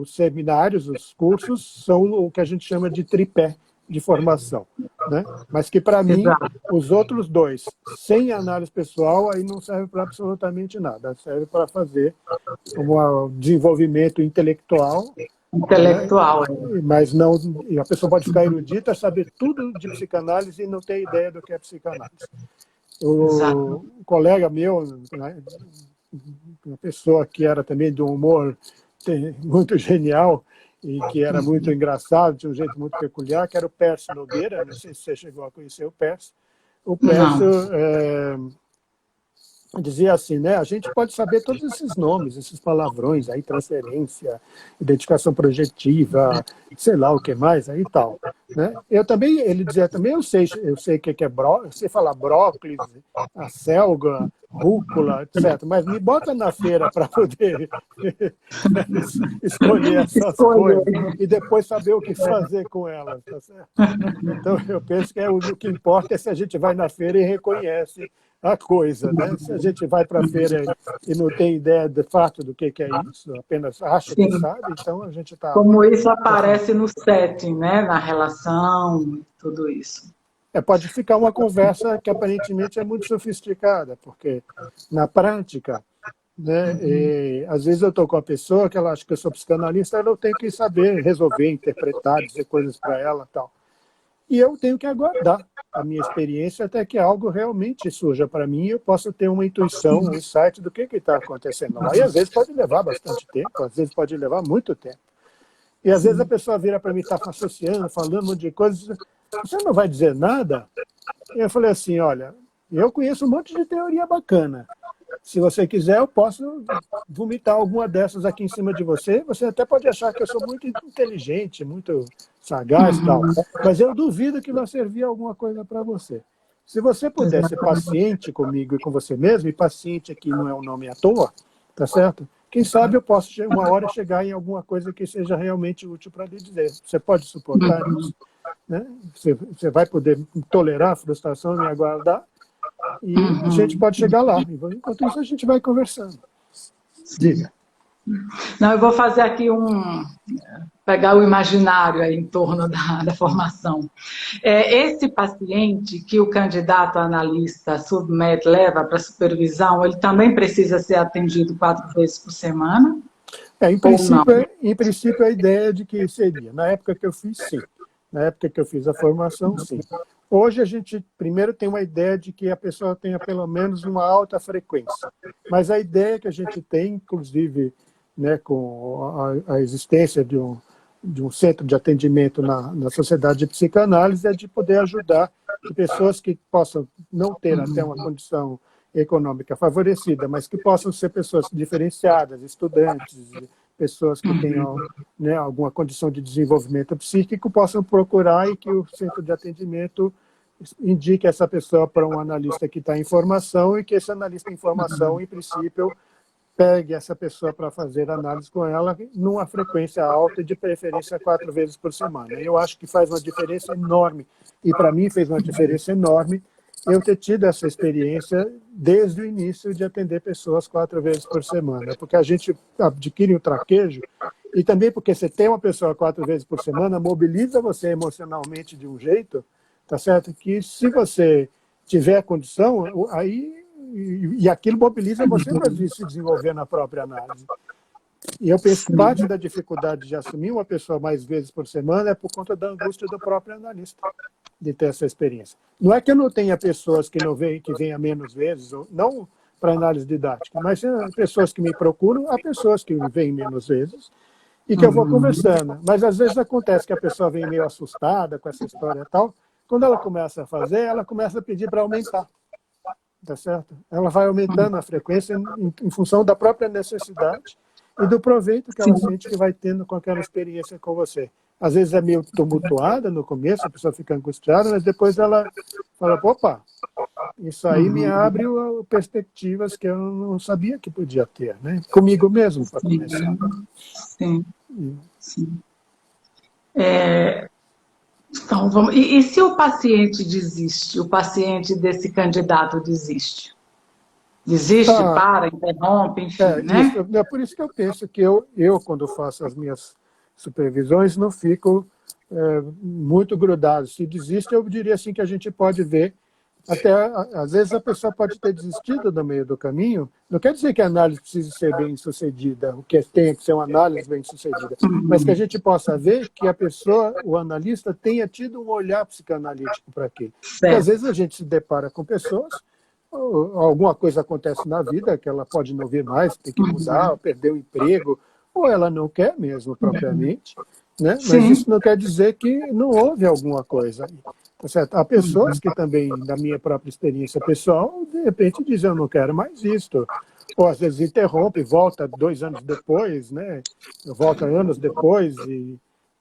seminários, os cursos, são o que a gente chama de tripé de formação, né? Mas que, para mim, os outros dois, sem análise pessoal, aí não serve para absolutamente nada. Serve para fazer um desenvolvimento intelectual. Intelectual. Né? Mas não, a pessoa pode ficar erudita, saber tudo de psicanálise e não ter ideia do que é psicanálise. O colega meu, né, uma pessoa que era também de um humor muito genial, e que era muito engraçado, de um jeito muito peculiar, que era o Pércio Nogueira, não sei se você chegou a conhecer o Pércio. O Pércio dizia assim, né, a gente pode saber todos esses nomes, esses palavrões, aí, transferência, identificação projetiva, sei lá o que mais, aí tal. Né? Ele dizia também, eu sei o que é eu sei falar brócolis, acelga, rúcula, etc. Mas me bota na feira para poder escolher essas coisas e depois saber o que fazer com elas, tá certo? Então, eu penso que o que importa é se a gente vai na feira e reconhece a coisa, né? Se a gente vai para a feira e não tem ideia de fato do que é isso, apenas acha que sabe, então a gente está... Como isso aparece no setting, né? Na relação, tudo isso. Pode ficar uma conversa que aparentemente é muito sofisticada, porque na prática, né, às vezes eu estou com a pessoa que ela acha que eu sou psicanalista, ela tem que saber resolver, interpretar, dizer coisas para ela e tal. E eu tenho que aguardar a minha experiência até que algo realmente surja para mim e eu possa ter uma intuição, um insight do que está acontecendo lá. E às vezes pode levar bastante tempo, às vezes pode levar muito tempo. E às vezes a pessoa vira para mim, está associando, falando um monte de coisas, você não vai dizer nada? E eu falei assim, olha, eu conheço um monte de teoria bacana. Se você quiser, eu posso vomitar alguma dessas aqui em cima de você. Você até pode achar que eu sou muito inteligente, muito sagaz e tal. Mas eu duvido que vai servir alguma coisa para você. Se você puder ser paciente comigo e com você mesmo, e paciente aqui não é um nome à toa, tá certo? quem sabe eu posso, uma hora, chegar em alguma coisa que seja realmente útil para lhe dizer. Você pode suportar isso? Né? Você vai poder tolerar a frustração, me aguardar, e a gente pode chegar lá. Enquanto isso, a gente vai conversando. Diga. Não, eu vou fazer aqui pegar o imaginário aí em torno da formação. Esse paciente que o candidato analista submete, leva para supervisão, ele também precisa ser atendido 4 vezes por semana? Em princípio, a ideia de que seria. Na época que eu fiz, sim. Na época que eu fiz a formação, sim. Hoje a gente primeiro tem uma ideia de que a pessoa tenha pelo menos uma alta frequência. Mas a ideia que a gente tem, inclusive, né, com a existência de um centro de atendimento na Sociedade de Psicanálise, é de poder ajudar pessoas que possam não ter até uma condição econômica favorecida, mas que possam ser pessoas diferenciadas, estudantes, pessoas que tenham, né, alguma condição de desenvolvimento psíquico, possam procurar e que o centro de atendimento indique essa pessoa para um analista que está em formação e que esse analista em formação, em princípio, pegue essa pessoa para fazer análise com ela numa frequência alta e de preferência 4 vezes por semana. Eu acho que faz uma diferença enorme, e para mim fez uma diferença enorme eu ter tido essa experiência desde o início de atender pessoas 4 vezes por semana, porque a gente adquire um traquejo, e também porque você tem uma pessoa 4 vezes por semana, mobiliza você emocionalmente de um jeito, tá certo? Que se você tiver condição, aí e aquilo mobiliza você para se desenvolver na própria análise. E eu penso que parte da dificuldade de assumir uma pessoa mais vezes por semana é por conta da angústia do próprio analista, de ter essa experiência. Não é que eu não tenha pessoas que venham menos vezes, não para análise didática, mas pessoas que me procuram, há pessoas que vêm menos vezes e que eu vou conversando. Mas às vezes acontece que a pessoa vem meio assustada com essa história e tal. Quando ela começa a fazer, ela começa a pedir para aumentar. Tá certo? Ela vai aumentando a frequência em função da própria necessidade e do proveito que ela sente que vai tendo com aquela experiência com você. Às vezes é meio tumultuada no começo, a pessoa fica angustiada, mas depois ela fala, opa, isso aí me abre perspectivas que eu não sabia que podia ter, né? Comigo mesmo, para começar. Sim, sim. Então, e se o paciente desiste, o paciente desse candidato desiste? Desiste, para, interrompe, enfim, né? É por isso que eu penso que eu, quando faço as minhas supervisões, não fico muito grudado. Se desiste, eu diria assim que a gente pode ver, até às vezes a pessoa pode ter desistido no meio do caminho, não quer dizer que a análise precise ser bem sucedida, o que tem que ser uma análise bem sucedida, mas que a gente possa ver que a pessoa, o analista, tenha tido um olhar psicanalítico para aquilo. Porque às vezes a gente se depara com pessoas, alguma coisa acontece na vida que ela pode não vir mais, tem que mudar, perder o emprego, ou ela não quer mesmo propriamente, né? Mas isso não quer dizer que não houve alguma coisa aí. Tá certo? Há pessoas que também, da minha própria experiência pessoal, de repente dizem, eu não quero mais isto. Ou às vezes interrompe, volta 2 anos depois, né? Volta anos depois,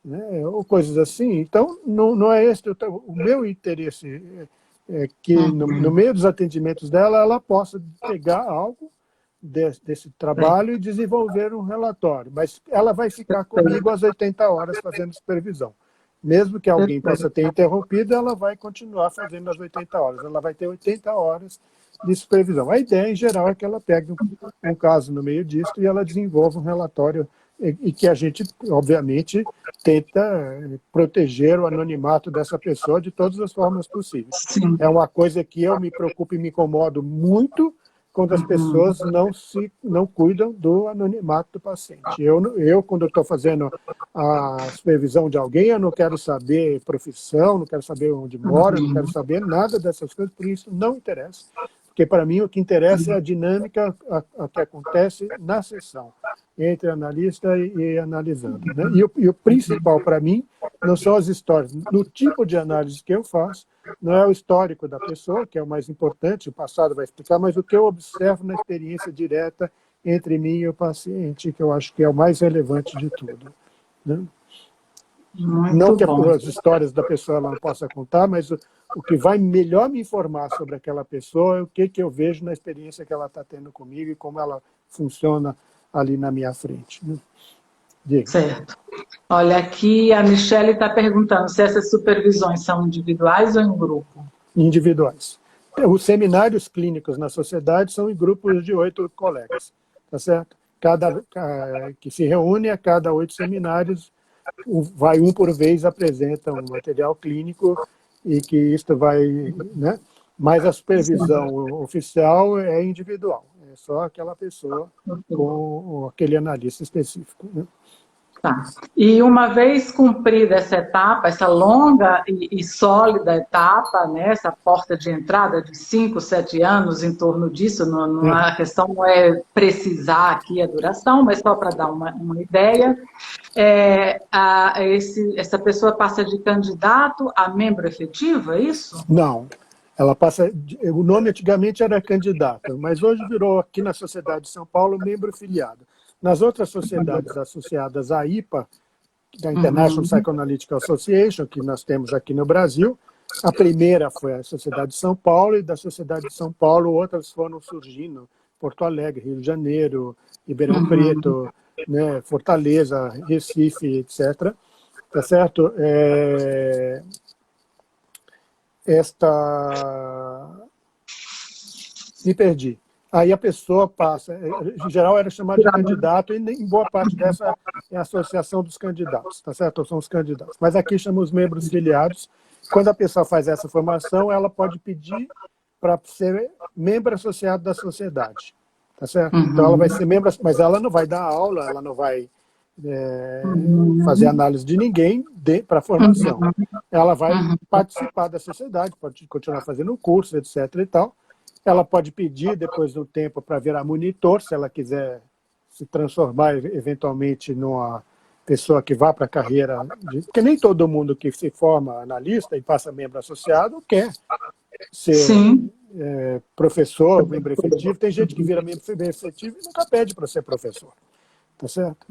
né? Ou coisas assim. Então, não é esse o meu interesse. Que no meio dos atendimentos dela, ela possa pegar algo desse trabalho e desenvolver um relatório. Mas ela vai ficar comigo às 80 horas fazendo supervisão. Mesmo que alguém possa ter interrompido, ela vai continuar fazendo as 80 horas. Ela vai ter 80 horas de supervisão. A ideia, em geral, é que ela pegue um caso no meio disso e ela desenvolva um relatório e que a gente, obviamente, tenta proteger o anonimato dessa pessoa de todas as formas possíveis. Sim. É uma coisa que eu me preocupo e me incomodo muito quando as pessoas não cuidam do anonimato do paciente. Eu quando estou fazendo a supervisão de alguém, eu não quero saber profissão, não quero saber onde mora, não quero saber nada dessas coisas, por isso não interessa. Porque, para mim, o que interessa é a dinâmica a que acontece na sessão, entre analista e analisando. Né? E o principal, para mim, não são as histórias. No tipo de análise que eu faço, não é o histórico da pessoa, que é o mais importante, o passado vai explicar, mas o que eu observo na experiência direta entre mim e o paciente, que eu acho que é o mais relevante de tudo. Né? Não que as histórias da pessoa ela não possa contar, mas o que vai melhor me informar sobre aquela pessoa é o que eu vejo na experiência que ela está tendo comigo e como ela funciona ali na minha frente, né? Diga. Certo. Olha, aqui a Michelle está perguntando se essas supervisões são individuais ou em grupo. Individuais. Os seminários clínicos na sociedade são em grupos de 8 colegas, tá certo? Que se reúne a cada 8 seminários, vai um por vez, apresenta um material clínico e que isto vai, né? Mas a supervisão oficial é individual, é só aquela pessoa com aquele analista específico, né? Tá. E uma vez cumprida essa etapa, essa longa e sólida etapa, né, essa porta de entrada de 5, 7 anos em torno disso, a questão não é precisar aqui a duração, mas só para dar uma ideia, essa pessoa passa de candidato a membro efetivo, é isso? Não. Ela passa. O nome antigamente era candidato, mas hoje virou aqui na Sociedade de São Paulo membro filiado. Nas outras sociedades associadas à IPA, da International Psychoanalytic Association, que nós temos aqui no Brasil, a primeira foi a Sociedade de São Paulo, e da Sociedade de São Paulo outras foram surgindo, Porto Alegre, Rio de Janeiro, Ribeirão Preto, né, Fortaleza, Recife, etc. Tá certo? Me perdi. Aí a pessoa passa, em geral era chamado de candidato, e em boa parte dessa é a associação dos candidatos, tá certo? São os candidatos. Mas aqui chama os membros filiados. Quando a pessoa faz essa formação, ela pode pedir para ser membro associado da sociedade, tá certo? Então ela vai ser membro, mas ela não vai dar aula, ela não vai fazer análise de ninguém para a formação. Ela vai participar da sociedade, pode continuar fazendo o curso, etc. e tal. Ela pode pedir, depois de um tempo, para virar monitor, se ela quiser se transformar, eventualmente, numa pessoa que vá para a carreira. Porque nem todo mundo que se forma analista e passa membro associado quer ser professor, membro efetivo. Tem gente que vira membro efetivo e nunca pede para ser professor. Tá certo?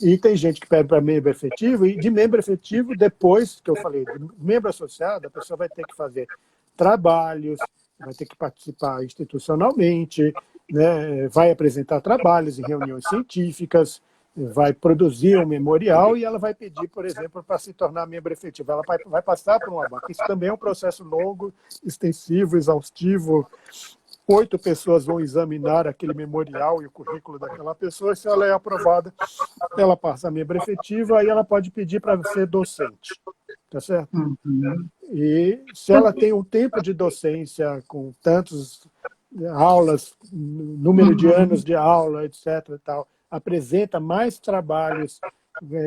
E tem gente que pede para membro efetivo, e de membro efetivo, depois que eu falei, de membro associado, a pessoa vai ter que fazer trabalhos, vai ter que participar institucionalmente, né, vai apresentar trabalhos em reuniões científicas, vai produzir um memorial e ela vai pedir, por exemplo, para se tornar membro efetivo. Ela vai passar por uma banca. Isso também é um processo longo, extensivo, exaustivo. 8 pessoas vão examinar aquele memorial e o currículo daquela pessoa. Se ela é aprovada, ela passa a membro efetivo, aí ela pode pedir para ser docente. Tá certo? E se ela tem um tempo de docência com tantas aulas, número de anos de aula, etc. e tal, apresenta mais trabalhos,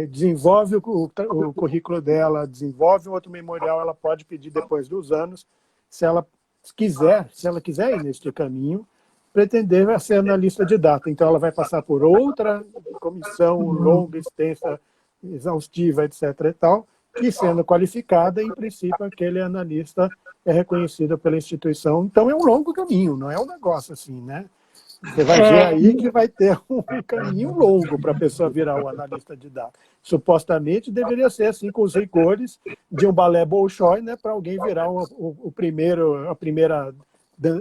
desenvolve o currículo dela, desenvolve um outro memorial, ela pode pedir depois dos anos, se ela quiser ir neste caminho, pretender ser analista de data. Então ela vai passar por outra comissão longa, extensa, exaustiva, etc. e tal, e sendo qualificada, em princípio, aquele analista é reconhecido pela instituição. Então é um longo caminho, não é um negócio assim, né? Você vai ver aí que vai ter um caminho longo para a pessoa virar um analista de dados. Supostamente deveria ser assim, com os rigores de um balé Bolshoi, né, para alguém virar a primeira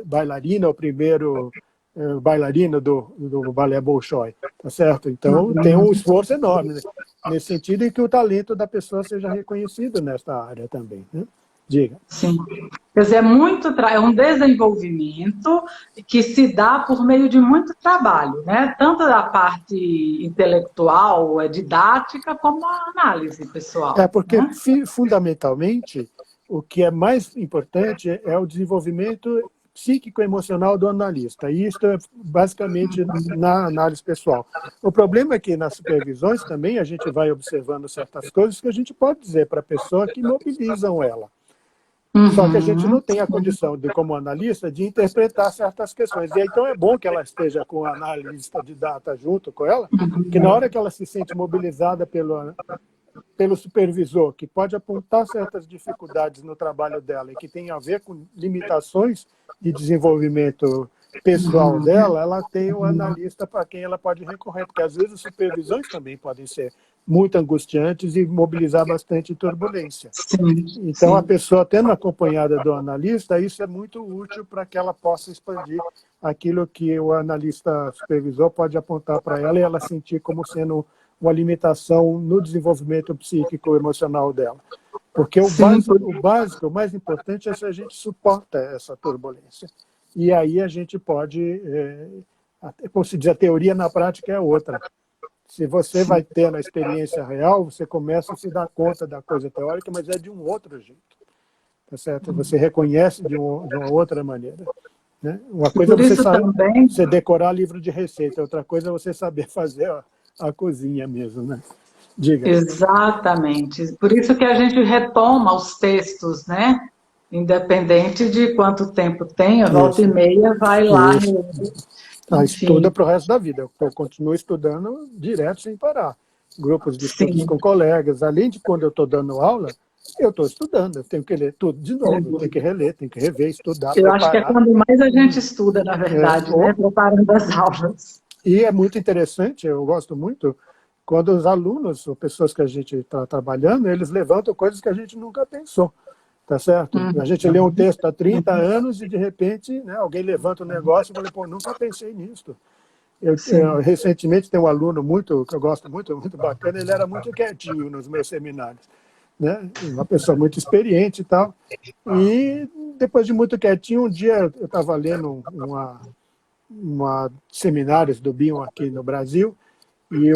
bailarina, o primeiro bailarino do balé Bolshoi, tá certo? Então tem um esforço enorme, né, nesse sentido, e que o talento da pessoa seja reconhecido nesta área também, né? Diga. Sim. Quer dizer, é um desenvolvimento que se dá por meio de muito trabalho, né? Tanto da parte intelectual, didática, como a análise pessoal. Porque, né? Fundamentalmente, o que é mais importante é o desenvolvimento psíquico-emocional do analista. E isso é basicamente na análise pessoal. O problema é que nas supervisões também a gente vai observando certas coisas que a gente pode dizer para a pessoa que mobilizam ela. Só que a gente não tem a condição, como analista, de interpretar certas questões. E então é bom que ela esteja com a analista de data junto com ela, que na hora que ela se sente mobilizada pelo supervisor, que pode apontar certas dificuldades no trabalho dela e que tem a ver com limitações de desenvolvimento pessoal dela, ela tem um analista para quem ela pode recorrer, porque às vezes as supervisões também podem ser muito angustiantes e mobilizar bastante turbulência. Sim, Então, sim. a pessoa tendo acompanhada do analista, isso é muito útil para que ela possa expandir aquilo que o analista supervisor pode apontar para ela e ela sentir como sendo uma limitação no desenvolvimento psíquico emocional dela. Porque o básico, o mais importante é se a gente suporta essa turbulência. E aí a gente pode, como se diz, a teoria na prática é outra. Se você vai ter na experiência real, você começa a se dar conta da coisa teórica, mas é de um outro jeito. Tá certo? Você reconhece de uma outra maneira. Né? Uma coisa é você decorar livro de receita, outra coisa é você saber fazer a cozinha mesmo. Né? Diga. Exatamente. Por isso que a gente retoma os textos, né? Independente de quanto tempo tem, volta e meia, vai lá. Estuda para o resto da vida. Eu continuo estudando direto, sem parar. Grupos de estudos com colegas. Além de quando eu estou dando aula, eu estou estudando. Eu tenho que ler tudo de novo. Eu tenho que reler, tenho que rever, estudar, eu preparar. acho que é quando mais a gente estuda, na verdade, né? Preparando as aulas. E é muito interessante, eu gosto muito, quando os alunos, ou pessoas que a gente está trabalhando, eles levantam coisas que a gente nunca pensou. Tá certo? A gente lê um texto há 30 anos e, de repente, né, alguém levanta um negócio e fala, pô, nunca pensei nisso. Eu recentemente tenho um aluno que eu gosto muito, muito bacana, ele era muito quietinho nos meus seminários. Né? Uma pessoa muito experiente e tal. E, depois de muito quietinho, um dia eu estava lendo seminários do Bion aqui no Brasil, e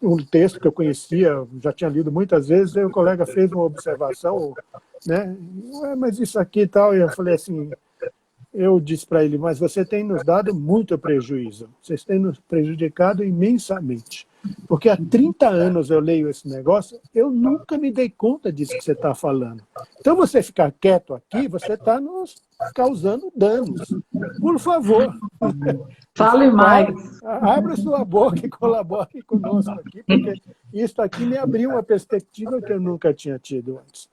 um texto que eu conhecia, já tinha lido muitas vezes, aí o colega fez uma observação, né? Mas isso aqui e tal, e eu falei assim, eu disse para ele, mas você tem nos dado muito prejuízo, vocês têm nos prejudicado imensamente, porque há 30 anos eu leio esse negócio, eu nunca me dei conta disso que você está falando. Então você ficar quieto aqui, você está nos causando danos. Por favor. Fale mais. Abra sua boca e colabore conosco aqui, porque isso aqui me abriu uma perspectiva que eu nunca tinha tido antes.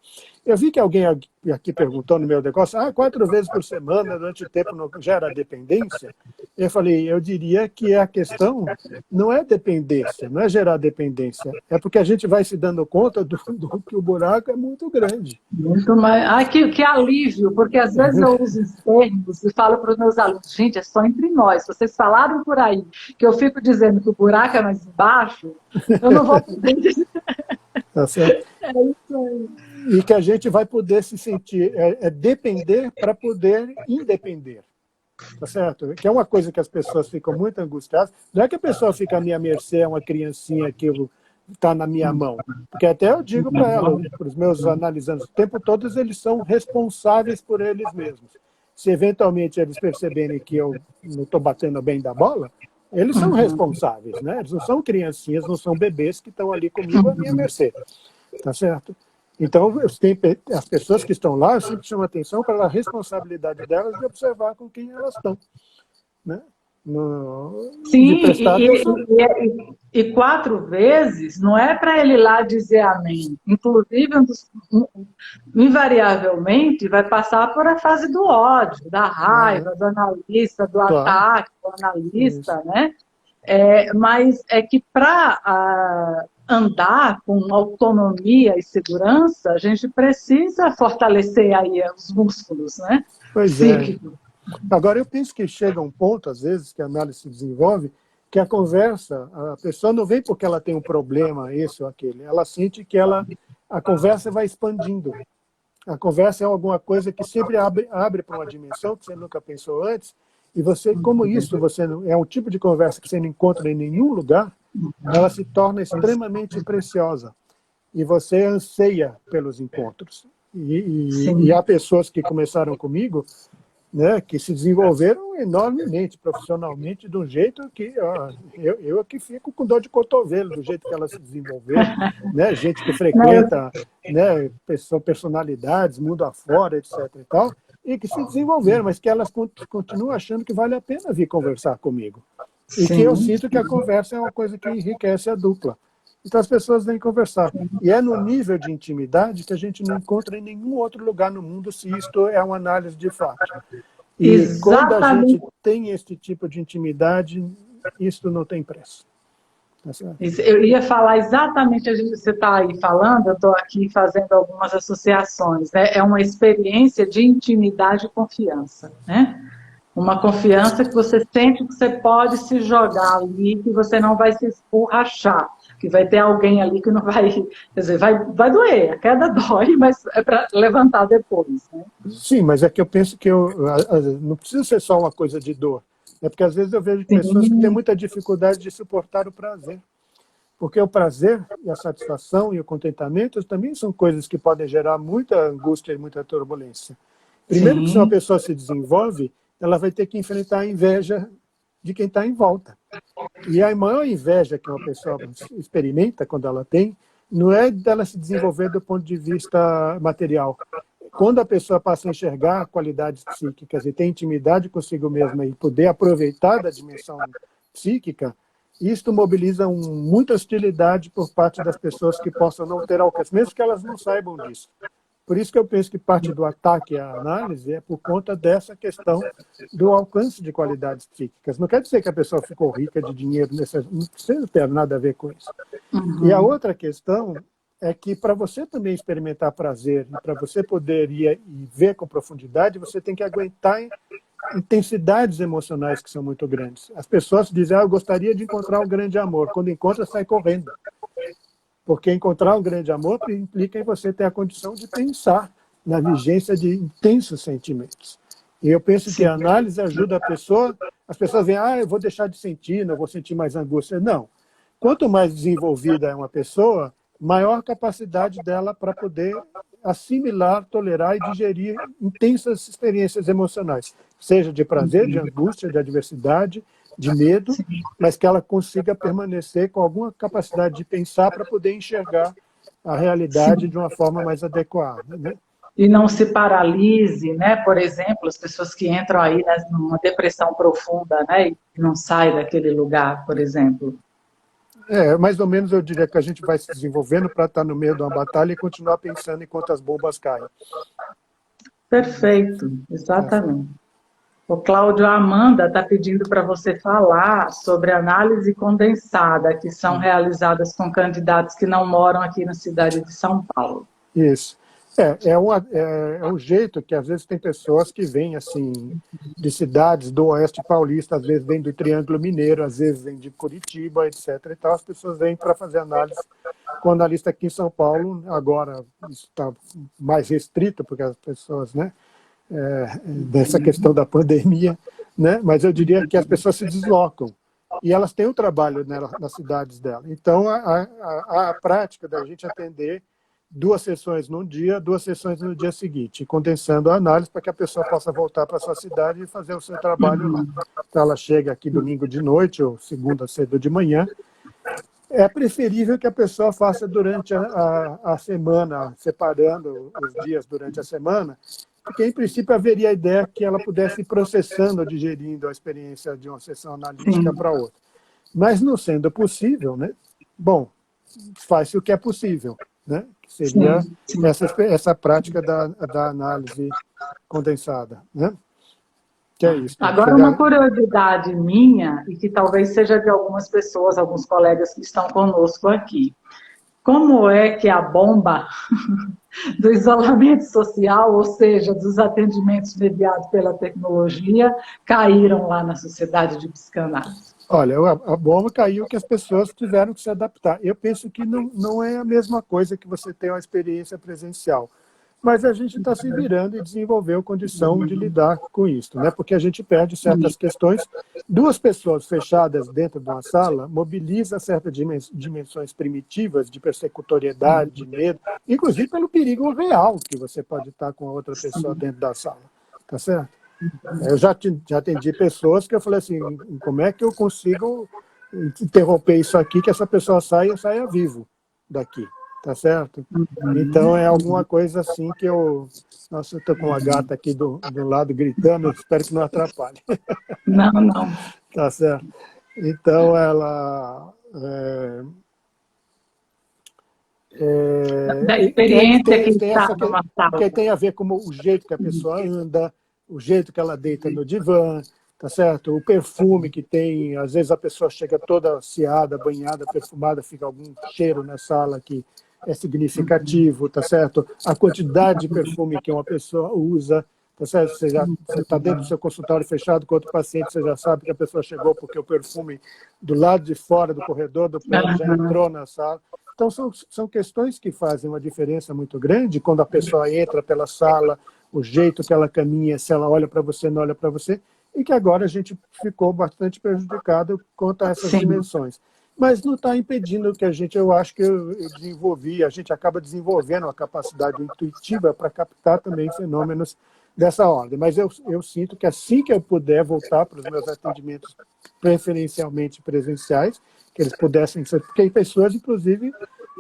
Eu vi que alguém aqui perguntou no meu negócio, 4 vezes por semana, durante o tempo, não gera dependência? Eu falei, eu diria que a questão não é dependência, não é gerar dependência, é porque a gente vai se dando conta do que o buraco é muito grande. Muito mais. Ai, que alívio, porque às vezes eu uso os termos e falo para os meus alunos, gente, é só entre nós, vocês falaram por aí que eu fico dizendo que o buraco é mais embaixo, eu não vou poder dizer. Tá certo? É isso aí. E que a gente vai poder se sentir, depender para poder independer. Tá certo? Que é uma coisa que as pessoas ficam muito angustiadas. Não é que a pessoa fica à minha mercê, é uma criancinha que está na minha mão. Porque até eu digo para ela, para os meus analisandos, o tempo todo eles são responsáveis por eles mesmos. Se eventualmente eles perceberem que eu não estou batendo bem da bola, eles são responsáveis, né? Eles não são criancinhas, não são bebês que estão ali comigo à minha mercê. Tá certo? Então, as pessoas que estão lá, eu sempre chamo a atenção para a responsabilidade delas de observar com quem elas estão. Né? Sim, e 4 vezes não é para ele lá dizer amém. Inclusive, invariavelmente, vai passar por a fase do ódio, da raiva, do analista, do ataque do analista, né? Mas é que para andar com autonomia e segurança, a gente precisa fortalecer aí os músculos, né? Psíquicos. Agora, eu penso que chega um ponto, às vezes, que a análise se desenvolve, que a conversa, a pessoa não vem porque ela tem um problema, esse ou aquele, ela sente que a conversa vai expandindo. A conversa é alguma coisa que sempre abre para uma dimensão que você nunca pensou antes, e você, como isso é um tipo de conversa que você não encontra em nenhum lugar, ela se torna extremamente preciosa. E você anseia pelos encontros. E há pessoas que começaram comigo, né, que se desenvolveram enormemente, profissionalmente, de um jeito que eu aqui fico com dor de cotovelo, do jeito que elas se desenvolveram. Né, gente que frequenta, né, personalidades, mundo afora, etc. e tal, e que se desenvolveram, mas que elas continuam achando que vale a pena vir conversar comigo. E que eu sinto que a conversa é uma coisa que enriquece a dupla. Então as pessoas vêm conversar. E é no nível de intimidade que a gente não encontra em nenhum outro lugar no mundo, se isto é uma análise de fato. E Exatamente. Quando a gente tem esse tipo de intimidade, isso não tem preço. Tá certo? Eu ia falar exatamente, você está aí falando, eu estou aqui fazendo algumas associações, né? É uma experiência de intimidade e confiança, né? Uma confiança que você sente que você pode se jogar ali, que você não vai se esborrachar, que vai ter alguém ali que não vai, quer dizer, vai doer, a queda dói, mas é para levantar depois, né? Sim, mas é que eu penso que não precisa ser só uma coisa de dor. É porque às vezes eu vejo pessoas que têm Sim, muita dificuldade de suportar o prazer. Porque o prazer e a satisfação e o contentamento também são coisas que podem gerar muita angústia e muita turbulência. Primeiro que se uma sim, pessoa se desenvolve, ela vai ter que enfrentar a inveja de quem está em volta. E a maior inveja que uma pessoa experimenta quando ela tem, não é dela se desenvolver do ponto de vista material. Quando a pessoa passa a enxergar qualidades psíquicas e tem intimidade consigo mesma e poder aproveitar da dimensão psíquica, isto mobiliza muita hostilidade por parte das pessoas que possam não ter alcance, mesmo que elas não saibam disso. Por isso que eu penso que parte do ataque à análise é por conta dessa questão do alcance de qualidades psíquicas. Não quer dizer que a pessoa ficou rica de dinheiro, não precisa ter nada a ver com isso. E a outra questão é que para você também experimentar prazer e para você poder ir e ver com profundidade, você tem que aguentar intensidades emocionais que são muito grandes. As pessoas dizem, eu gostaria de encontrar um grande amor. Quando encontra, sai correndo. Porque encontrar um grande amor implica em você ter a condição de pensar na vigência de intensos sentimentos. E eu penso que a sim. análise ajuda a pessoa, as pessoas veem, eu vou deixar de sentir, não vou sentir mais angústia. Não. Quanto mais desenvolvida é uma pessoa, maior a capacidade dela para poder assimilar, tolerar e digerir intensas experiências emocionais, seja de prazer, de angústia, de adversidade, de medo, mas que ela consiga permanecer com alguma capacidade de pensar para poder enxergar a realidade Sim. de uma forma mais adequada, né? E não se paralise, né? Por exemplo, as pessoas que entram aí numa depressão profunda, né? E não saem daquele lugar, por exemplo. Mais ou menos eu diria que a gente vai se desenvolvendo para estar no meio de uma batalha e continuar pensando enquanto as bombas caem. Perfeito, exatamente. O Cláudio, a Amanda está pedindo para você falar sobre análise condensada, que são realizadas com candidatos que não moram aqui na cidade de São Paulo. Isso. É um jeito que às vezes tem pessoas que vêm assim de cidades do Oeste Paulista, às vezes vêm do Triângulo Mineiro, às vezes vêm de Curitiba, etc. E tal. As pessoas vêm para fazer análise com analista aqui em São Paulo. Agora isso está mais restrito, porque as pessoas, né, dessa questão da pandemia, né, mas eu diria que as pessoas se deslocam. E elas têm o trabalho nas cidades dela. Então, a prática da gente atender 2 sessões num dia, 2 sessões no dia seguinte, condensando a análise para que a pessoa possa voltar para a sua cidade e fazer o seu trabalho lá. Então, ela chega aqui domingo de noite ou segunda cedo de manhã. É preferível que a pessoa faça durante a semana, separando os dias durante a semana, porque, em princípio, haveria a ideia que ela pudesse ir processando, digerindo a experiência de uma sessão analítica Sim, para outra. Mas, não sendo possível, né? Bom, faz-se o que é possível, né? Que seria sim, sim. essa prática da análise condensada, né? Que é isso. Agora, uma curiosidade minha, e que talvez seja de algumas pessoas, alguns colegas que estão conosco aqui. Como é que a bomba do isolamento social, ou seja, dos atendimentos mediados pela tecnologia, caíram lá na Sociedade de Psicanálise? Olha, a bomba caiu que as pessoas tiveram que se adaptar. Eu penso que não é a mesma coisa que você ter uma experiência presencial. Mas a gente está se virando e desenvolveu condição de lidar com isso, né? Porque a gente perde certas questões. 2 pessoas fechadas dentro de uma sala mobiliza certas dimensões primitivas de persecutoriedade, de medo, inclusive pelo perigo real que você pode estar com a outra pessoa dentro da sala. Tá certo? Eu já atendi pessoas que eu falei assim, como é que eu consigo interromper isso aqui, que essa pessoa saia vivo daqui, tá certo? Então é alguma coisa assim que eu... Nossa, eu estou com uma gata aqui do lado gritando, espero que não atrapalhe. Não, não. Tá certo? Então ela... Da e aí experiência que tem está essa numa sala. que tem a ver com o jeito que a pessoa anda, o jeito que ela deita no divã, tá certo? O perfume que tem, às vezes a pessoa chega toda aciada, banhada, perfumada, fica algum cheiro na sala que é significativo, tá certo? A quantidade de perfume que uma pessoa usa, tá certo? Você está dentro do seu consultório fechado com outro paciente, você já sabe que a pessoa chegou porque o perfume do lado de fora do corredor do prédio já entrou na sala. Então, são questões que fazem uma diferença muito grande quando a pessoa entra pela sala, o jeito que ela caminha, se ela olha para você, não olha para você, e que agora a gente ficou bastante prejudicado quanto a essas dimensões. Mas não está impedindo que eu acho que eu desenvolvi, a gente acaba desenvolvendo a capacidade intuitiva para captar também fenômenos dessa ordem. Mas eu sinto que assim que eu puder voltar para os meus atendimentos preferencialmente presenciais, que eles pudessem ser, porque tem pessoas, inclusive,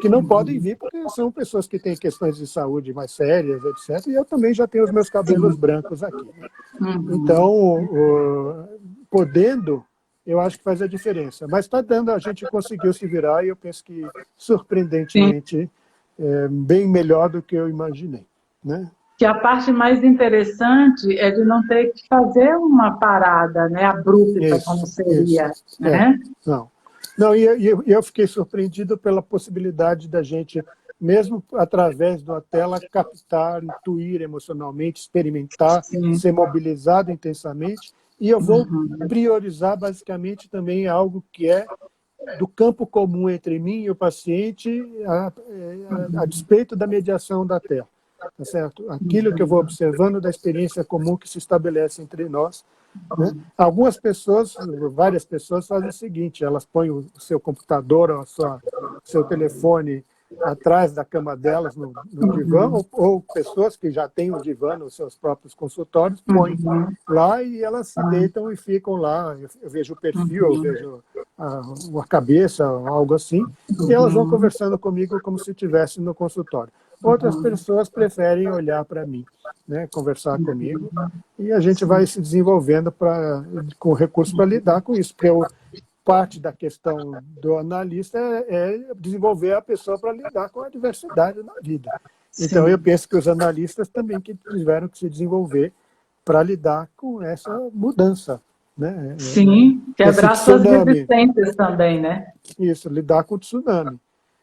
que não podem vir, porque são pessoas que têm questões de saúde mais sérias, etc. E eu também já tenho os meus cabelos brancos aqui. Então, podendo, eu acho que faz a diferença. Mas está dando, a gente conseguiu se virar, e eu penso que, surpreendentemente, bem melhor do que eu imaginei, né? Que a parte mais interessante é de não ter que fazer uma parada, né, abrupta, como seria. Né? Não, e eu fiquei surpreendido pela possibilidade da gente, mesmo através de uma tela, captar, intuir emocionalmente, experimentar, ser mobilizado intensamente. E eu vou priorizar, basicamente, também algo que é do campo comum entre mim e o paciente, a despeito da mediação da tela. Tá certo? Aquilo que eu vou observando da experiência comum que se estabelece entre nós. Né? Algumas pessoas, várias pessoas fazem o seguinte, elas põem o seu computador, o seu telefone atrás da cama delas no divã, ou pessoas que já têm o divã nos seus próprios consultórios, põem lá e elas se deitam e ficam lá. Eu vejo o perfil, eu vejo a cabeça, algo assim, e elas vão conversando comigo como se estivesse no consultório. Outras pessoas preferem olhar para mim, né, conversar comigo, e a gente vai se desenvolvendo com recursos para lidar com isso, porque parte da questão do analista é desenvolver a pessoa para lidar com a diversidade na vida. Então, eu penso que os analistas também que tiveram que se desenvolver para lidar com essa mudança. Né? Sim, quebrar suas resistências também, né? Isso, lidar com o tsunami.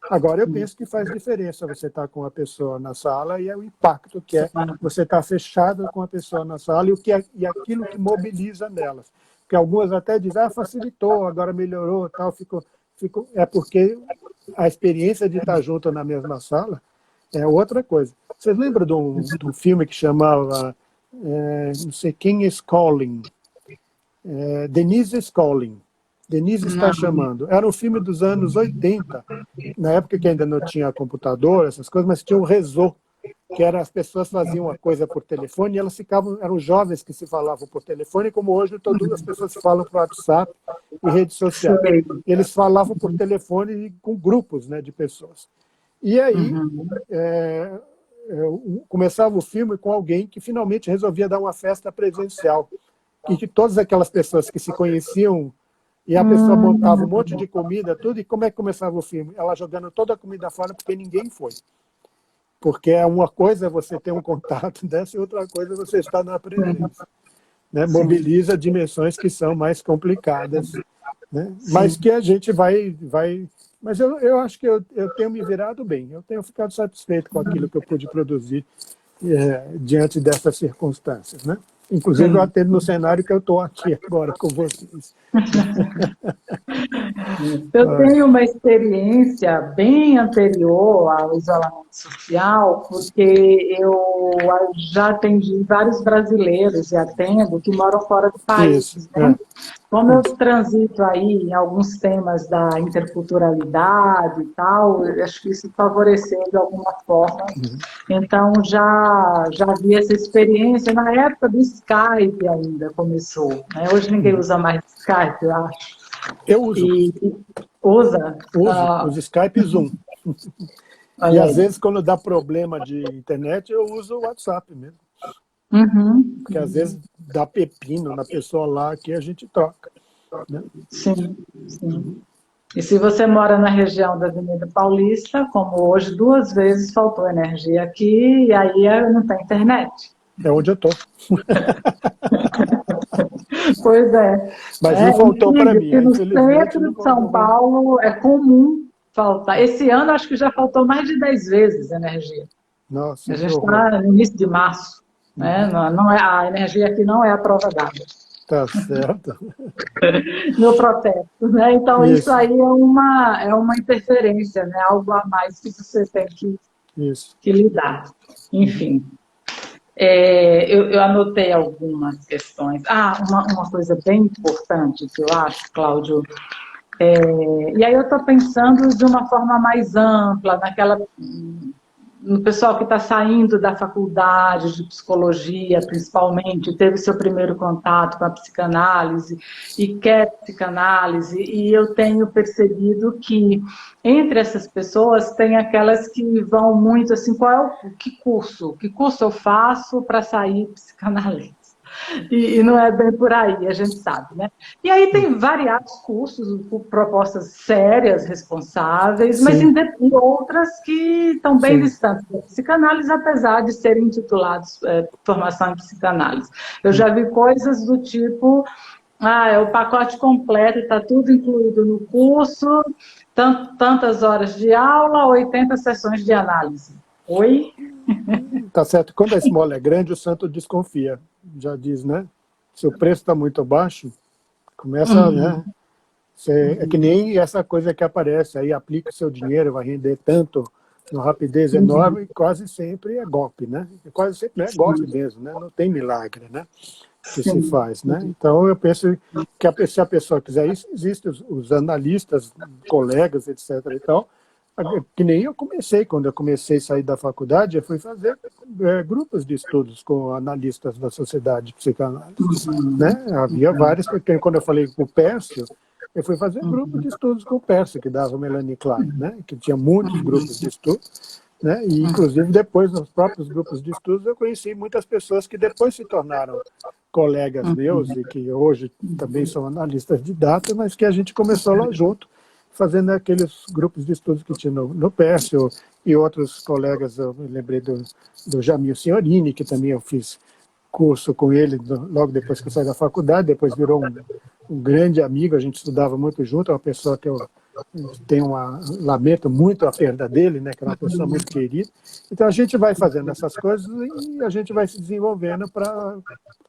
Agora, eu penso que faz diferença você estar com a pessoa na sala e é o impacto que é você estar fechado com a pessoa na sala e aquilo que mobiliza nelas. Porque algumas até dizem, facilitou, agora melhorou, tal, é porque a experiência de estar junto na mesma sala é outra coisa. Vocês lembram de um filme que chamava, não sei, quem is Calling? Denise is Calling. Denise está chamando. Era um filme dos anos 80, na época que ainda não tinha computador, essas coisas, mas tinha um réseau, que era as pessoas faziam uma coisa por telefone e elas eram jovens que se falavam por telefone, como hoje todas as pessoas falam por WhatsApp e redes sociais. Eles falavam por telefone com grupos, né, de pessoas. E aí, começava o filme com alguém que finalmente resolvia dar uma festa presencial, e que todas aquelas pessoas que se conheciam, e a pessoa montava um monte de comida, tudo, e como é que começava o filme? Ela jogando toda a comida fora porque ninguém foi. Porque uma coisa é você ter um contato dessa e outra coisa é você estar na presença. Né? Mobiliza dimensões que são mais complicadas. Né? Mas que a gente vai... Mas eu acho que eu tenho me virado bem. Eu tenho ficado satisfeito com aquilo que eu pude produzir diante dessas circunstâncias. Né? Inclusive, eu atendo no cenário que eu estou aqui agora com vocês. Eu tenho uma experiência bem anterior ao isolamento social, porque eu já atendi vários brasileiros e atendo que moram fora do país. Isso, né? Como eu transito aí em alguns temas da interculturalidade e tal, eu acho que isso favoreceu de alguma forma. Então, já vi essa experiência na época do Skype ainda começou. Né? Hoje ninguém usa mais Skype, eu acho. Eu uso. Usa? Uso Skype e Zoom. E às vezes, quando dá problema de internet, eu uso o WhatsApp mesmo. Porque às vezes dá pepino na pessoa lá que a gente troca. Né? Sim. E se você mora na região da Avenida Paulista, como hoje 2 vezes faltou energia aqui, e aí não tem internet. É onde eu estou. Pois é. Mas não faltou para mim, Que no infelizmente centro não de São faltou para mim. Paulo é comum faltar. Esse ano acho que já faltou mais de 10 vezes energia. A Nossa, que gente horror. está no início de março, né? Uhum. Não é, a energia aqui não é a prova d'água Tá certo. no protesto, né? Então isso Isso, aí é uma interferência, né? Algo a mais que você tem isso. que lidar. Uhum. Enfim, eu anotei algumas questões. Uma coisa bem importante que eu acho, Cláudio, e aí eu estou pensando de uma forma mais ampla, no pessoal que está saindo da faculdade de psicologia, principalmente, teve seu primeiro contato com a psicanálise e quer psicanálise, e eu tenho percebido que entre essas pessoas tem aquelas que vão muito assim, que curso eu faço para sair psicanalista? E não é bem por aí, a gente sabe, né? E aí tem variados cursos, propostas sérias, responsáveis, mas Sim, e outras que estão bem sim. distantes da psicanálise, apesar de serem intitulados formação em psicanálise. Eu já vi coisas do tipo, é o pacote completo, está tudo incluído no curso, tantas horas de aula, 80 sessões de análise. Oi? Tá certo. Quando a esmola é grande, o santo desconfia. Já diz, né? Se o preço está muito baixo, começa, Uhum, né? É que nem essa coisa que aparece, aí aplica o seu dinheiro, vai render tanto, uma rapidez uhum, enorme, e quase sempre é golpe, né? Quase sempre é golpe mesmo, né? Não tem milagre, né? Que se sim, faz, né? Então eu penso que se a pessoa quiser isso, existem os analistas, colegas, etc. e tal, que nem eu comecei, quando eu comecei a sair da faculdade, eu fui fazer grupos de estudos com analistas da Sociedade de Psicanálise, né? Havia vários, porque quando eu falei com o Pércio, eu fui fazer grupo de estudos com o Pércio, que dava Melanie Klein, né? Que tinha muitos grupos de estudos, né? E inclusive depois nos próprios grupos de estudos eu conheci muitas pessoas que depois se tornaram colegas meus e que hoje também são analistas de data, mas que a gente começou lá junto, fazendo aqueles grupos de estudos que tinha no Pércio e outros colegas. Eu me lembrei do Jamil Signorini, que também eu fiz curso com ele logo depois que eu saí da faculdade, depois virou um grande amigo, a gente estudava muito junto, é uma pessoa que eu lamento muito a perda dele, né, que era uma pessoa muito querida. Então a gente vai fazendo essas coisas e a gente vai se desenvolvendo para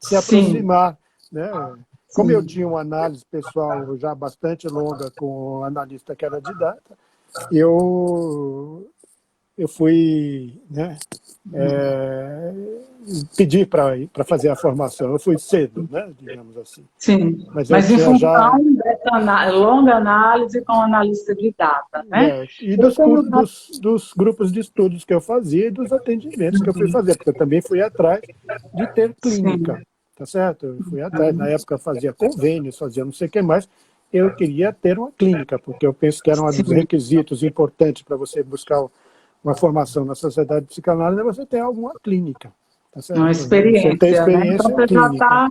se sim, aproximar, né? Como eu sim. tinha uma análise pessoal já bastante longa com o analista que era de data, eu fui, né, é, pedir para fazer a formação. Eu fui cedo, né, digamos assim. Sim, Mas eu mas em tinha função já dessa longa análise com analista de data, né? e Eu dos, tenho dos grupos de estudos que eu fazia e dos atendimentos que eu fui fazer, porque eu também fui atrás de ter clínica, sim, tá certo? Eu fui atrás, na época eu fazia convênios, fazia não sei o que mais, eu queria ter uma clínica, porque eu penso que era um dos sim, requisitos importantes para você buscar uma formação na sociedade de psicanálise, é você ter alguma clínica, tá uma certo? Você ter experiência, né? Então experiência você já clínica. está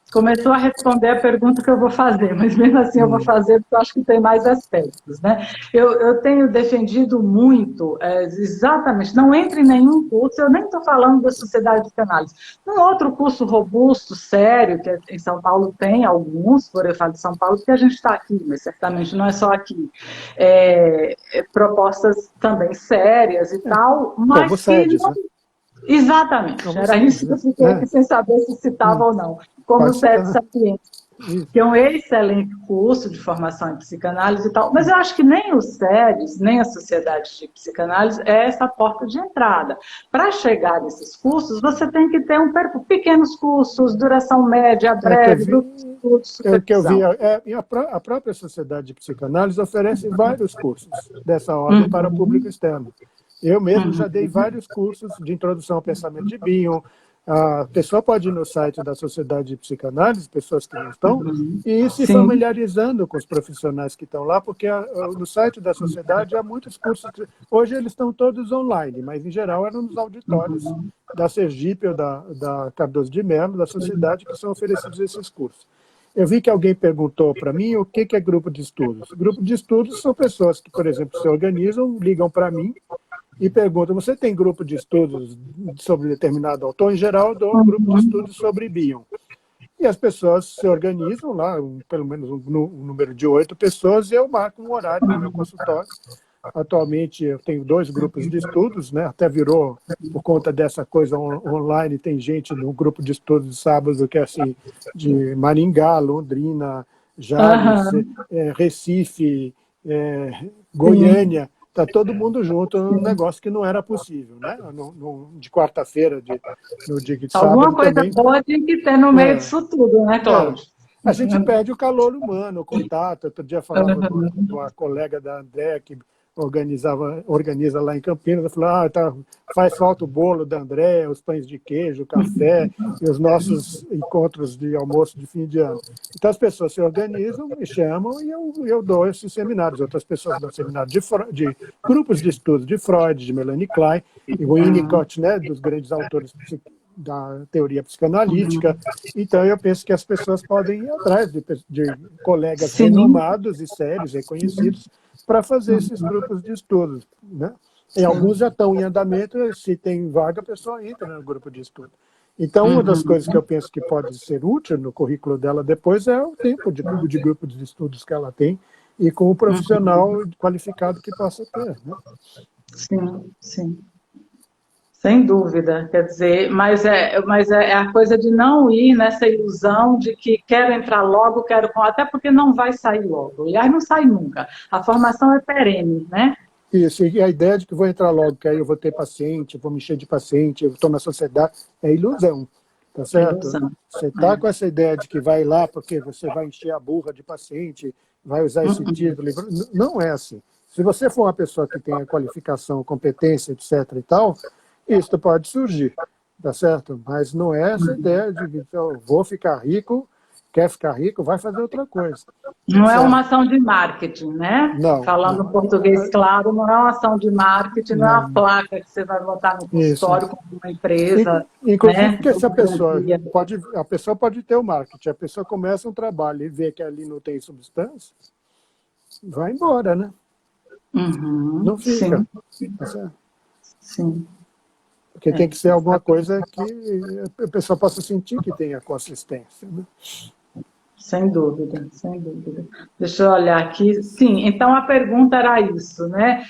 começou a responder a pergunta que eu vou fazer, mas mesmo assim eu vou Hum, fazer porque eu acho que tem mais aspectos, né? Eu tenho defendido muito, exatamente, não entre em nenhum curso, eu nem estou falando da Sociedade de Psicanálise, um outro curso robusto, sério, que em São Paulo tem alguns, por eu falo de São Paulo, porque a gente está aqui, mas certamente não é só aqui, propostas também sérias e tal, como mas que sedes, não. né? Exatamente, Como era sedes, isso que né? eu fiquei aqui sem saber se citava ou não, como Pode Sede citar. Sapiens, Isso. que é um excelente curso de formação em psicanálise e tal, mas eu acho que nem os SEDES, nem a Sociedade de Psicanálise é essa porta de entrada. Para chegar nesses cursos, você tem que ter pequenos cursos, duração média, Que eu breve, vi, grupo de estudo, que eu vi supervisão. e a própria Sociedade de Psicanálise oferece vários cursos dessa ordem para o público Uhum, externo. Eu mesmo já dei uhum, vários cursos de introdução ao pensamento de Bion. A pessoa pode ir no site da Sociedade de Psicanálise, pessoas que não estão, uhum. e ir se Sim, familiarizando com os profissionais que estão lá, porque no site da Sociedade há muitos cursos. Hoje eles estão todos online, mas em geral eram nos auditórios da Sergipe ou da Cardoso de Mello, da Sociedade, que são oferecidos esses cursos. Eu vi que alguém perguntou para mim o que é grupo de estudos. Grupo de estudos são pessoas que, por exemplo, se organizam, ligam para mim e perguntam: você tem grupo de estudos sobre determinado autor? Em geral, eu dou um grupo de estudos sobre Bion. e as pessoas se organizam lá, pelo menos um número de 8 pessoas, e eu marco um horário no meu consultório. Atualmente eu tenho 2 grupos de estudos, né? Até virou, por conta dessa coisa online, tem gente no grupo de estudos de sábado que é assim, de Maringá, Londrina, Jales, Aham, Recife, sim. Goiânia, está todo mundo junto num negócio que não era possível, né? De quarta-feira, no dia de Alguma sábado coisa também. boa tem que ter no meio É, disso tudo, né, é, Cláudio? a gente perde o calor humano, o contato. Outro dia eu falava de Aham. uma colega da André, que organiza lá em Campinas, ela falou, faz falta o bolo da André, os pães de queijo, o café e os nossos encontros de almoço de fim de ano. Então as pessoas se organizam, me chamam e eu dou esses seminários. Outras pessoas dão seminários de grupos de estudo de Freud, de Melanie Klein, e o Winnicott, né, dos grandes autores da teoria psicanalítica. Então, eu penso que as pessoas podem ir atrás de colegas Sim, renomados e sérios, reconhecidos, para fazer esses grupos de estudos, né? E alguns sim. já estão em andamento, se tem vaga, a pessoa entra no grupo de estudo. Então, uma das coisas que Uhum. eu penso que pode ser útil no currículo dela depois é o tempo de grupo de estudos que ela tem e com o profissional qualificado que possa ter, né? Sim, sim. Sem dúvida, quer dizer, mas é a coisa de não ir nessa ilusão de que quero entrar logo, até porque não vai sair logo. E aí não sai nunca. A formação é perene, né? Isso, e a ideia de que vou entrar logo, que aí eu vou ter paciente, vou me encher de paciente, eu estou na sociedade, é ilusão, tá É certo? ilusão. Você está É. com essa ideia de que vai lá porque você vai encher a burra de paciente, vai usar esse Uhum. título. Não é assim. Se você for uma pessoa que tenha qualificação, competência, etc. e tal, isso pode surgir, tá certo? Mas não é essa ideia de que eu vou ficar rico, quer ficar rico, vai fazer outra coisa, tá Não é uma certo? ação de marketing, né? Não, Falando não. português claro, não é uma ação de marketing, não é uma Não. placa que você vai botar no Isso. consultório como uma empresa, Inclusive, né? porque Do essa dia a pessoa dia. a pessoa pode ter o marketing, a pessoa começa um trabalho e vê que ali não tem substância, vai embora, né? Uhum. Não fica. Sim, Tá certo? sim. Porque É, tem que ser alguma coisa que a pessoa possa sentir que tenha consistência. Né? sem dúvida, sem dúvida. Deixa eu olhar aqui. Sim, então a pergunta era isso, né?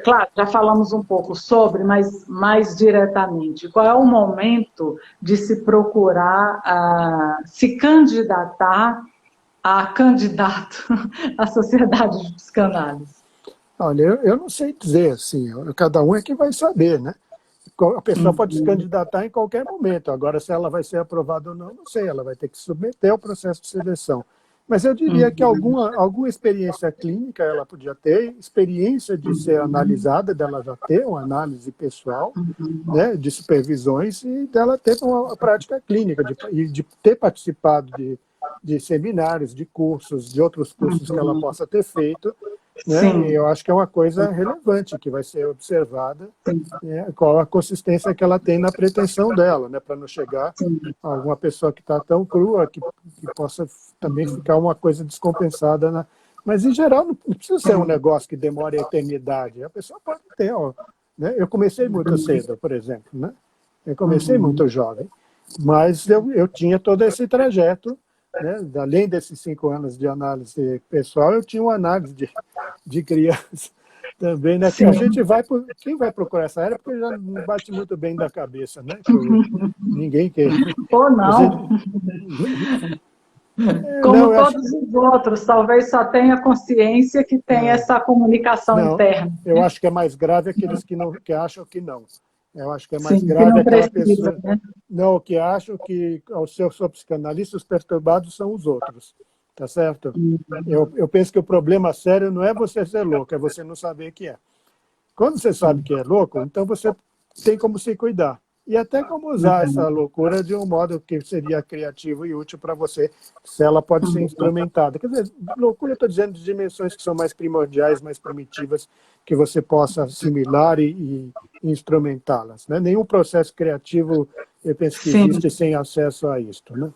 Claro, já falamos um pouco sobre, mas mais diretamente, qual é o momento de se procurar se candidatar a candidato à Sociedade de Psicanálise? Olha, eu não sei dizer assim, cada um é que vai saber, né? A pessoa pode se Uhum, candidatar em qualquer momento. Agora, se ela vai ser aprovada ou não, não sei. Ela vai ter que se submeter ao processo de seleção. Mas eu diria que uhum, alguma experiência clínica ela podia ter, experiência de ser uhum, analisada, dela já ter uma análise pessoal, uhum, né, de supervisões e dela ter uma prática clínica, e de ter participado de seminários, de cursos, de outros cursos que ela uhum. possa ter feito, né? E Sim, eu acho que é uma coisa relevante que vai ser observada, sim, né, qual a consistência que ela tem na pretensão dela, né, para não chegar sim. a alguma pessoa que está tão crua que possa também ficar uma coisa descompensada. Mas, em geral, não precisa ser um negócio que demore a eternidade. A pessoa pode ter. Ó, né? Eu comecei muito cedo, por exemplo. Né? Eu comecei Uhum. muito jovem, mas eu tinha todo esse trajeto. Né? Além desses 5 anos de análise pessoal, eu tinha uma análise de criança também, né? Que a gente Sim, quem vai procurar essa área porque já não bate muito bem da cabeça, né? Ninguém quer. ou A não. gente, não, Como eu acho, todos os outros, talvez só tenha consciência que tem é, essa comunicação não, interna. eu acho que é mais grave aqueles que não que acham que não. Eu acho que é mais Sim, que grave não aquela precisa, pessoa né? não que acham que ao ser sou psicanalista os perturbados são os outros, tá certo? Eu penso que o problema sério não é você ser louco, é você não saber que é. Quando você sabe que é louco, então você tem como se cuidar. E até como usar essa loucura de um modo que seria criativo e útil para você, se ela pode ser instrumentada. Quer dizer, loucura eu estou dizendo de dimensões que são mais primordiais, mais primitivas, que você possa assimilar e instrumentá-las. Né? Nenhum processo criativo, eu penso que Sim, existe sem acesso a isto. Né?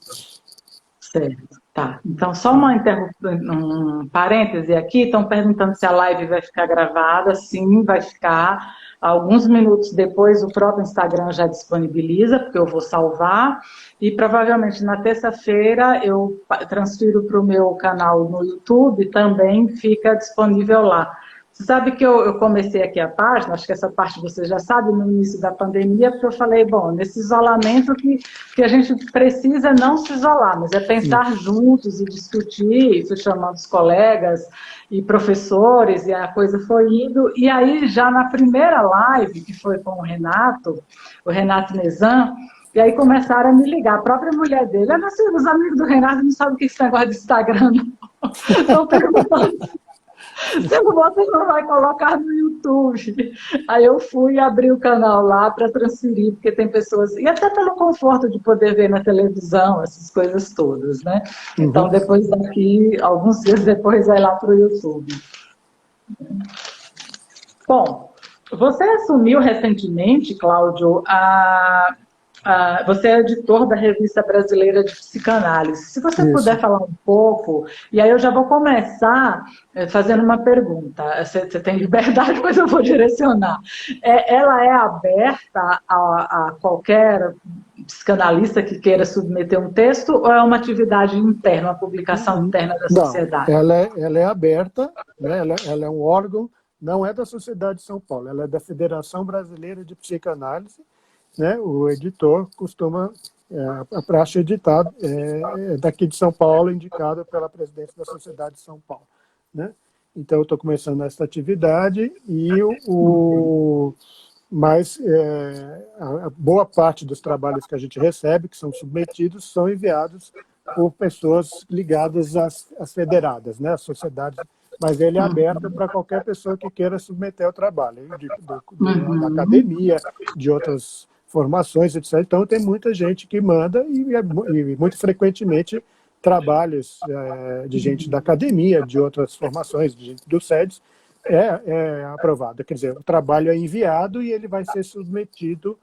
certo. Tá. Então, só um parêntese aqui. Estão perguntando se a live vai ficar gravada. Sim, vai ficar. Alguns minutos depois, o próprio Instagram já disponibiliza, porque eu vou salvar, e provavelmente na terça-feira eu transfiro para o meu canal no YouTube, também fica disponível lá. Você sabe que eu comecei aqui a página, acho que essa parte você já sabe, no início da pandemia, porque eu falei, bom, nesse isolamento que a gente precisa não se isolar, mas é pensar juntos e discutir, fui chamando os colegas e professores, e a coisa foi indo. E aí, já na primeira live, que foi com o Renato Nezan, e aí começaram a me ligar, a própria mulher dele, os amigos do Renato não sabem o que é esse negócio de Instagram, não. Estão perguntando. Você não vai colocar no YouTube. Aí eu fui abrir o canal lá para transferir, porque tem pessoas... E até pelo conforto de poder ver na televisão, essas coisas todas, né? Então, depois daqui, alguns dias depois, vai lá para o YouTube. Bom, você assumiu recentemente, Cláudio, você é editor da Revista Brasileira de Psicanálise. Se você puder falar um pouco, e aí eu já vou começar fazendo uma pergunta. Você tem liberdade, mas eu vou direcionar. Ela é aberta a qualquer psicanalista que queira submeter um texto, ou é uma atividade interna, uma publicação interna da sociedade? Não, ela é aberta, né? Ela é um órgão, não é da Sociedade de São Paulo, ela é da Federação Brasileira de Psicanálise, né? O editor costuma, a praxe editada daqui de São Paulo, indicada pela presidência da Sociedade de São Paulo, né? Então, eu estou começando essa atividade e mas a boa parte dos trabalhos que a gente recebe, que são submetidos, são enviados por pessoas ligadas às federadas, né? Às sociedades, mas ele é aberto para qualquer pessoa que queira submeter ao trabalho, da academia, de outras formações, etc. Então, tem muita gente que manda e muito frequentemente trabalhos de gente da academia, de outras formações, de gente do SEDES, é aprovado. Quer dizer, o trabalho é enviado e ele vai ser submetido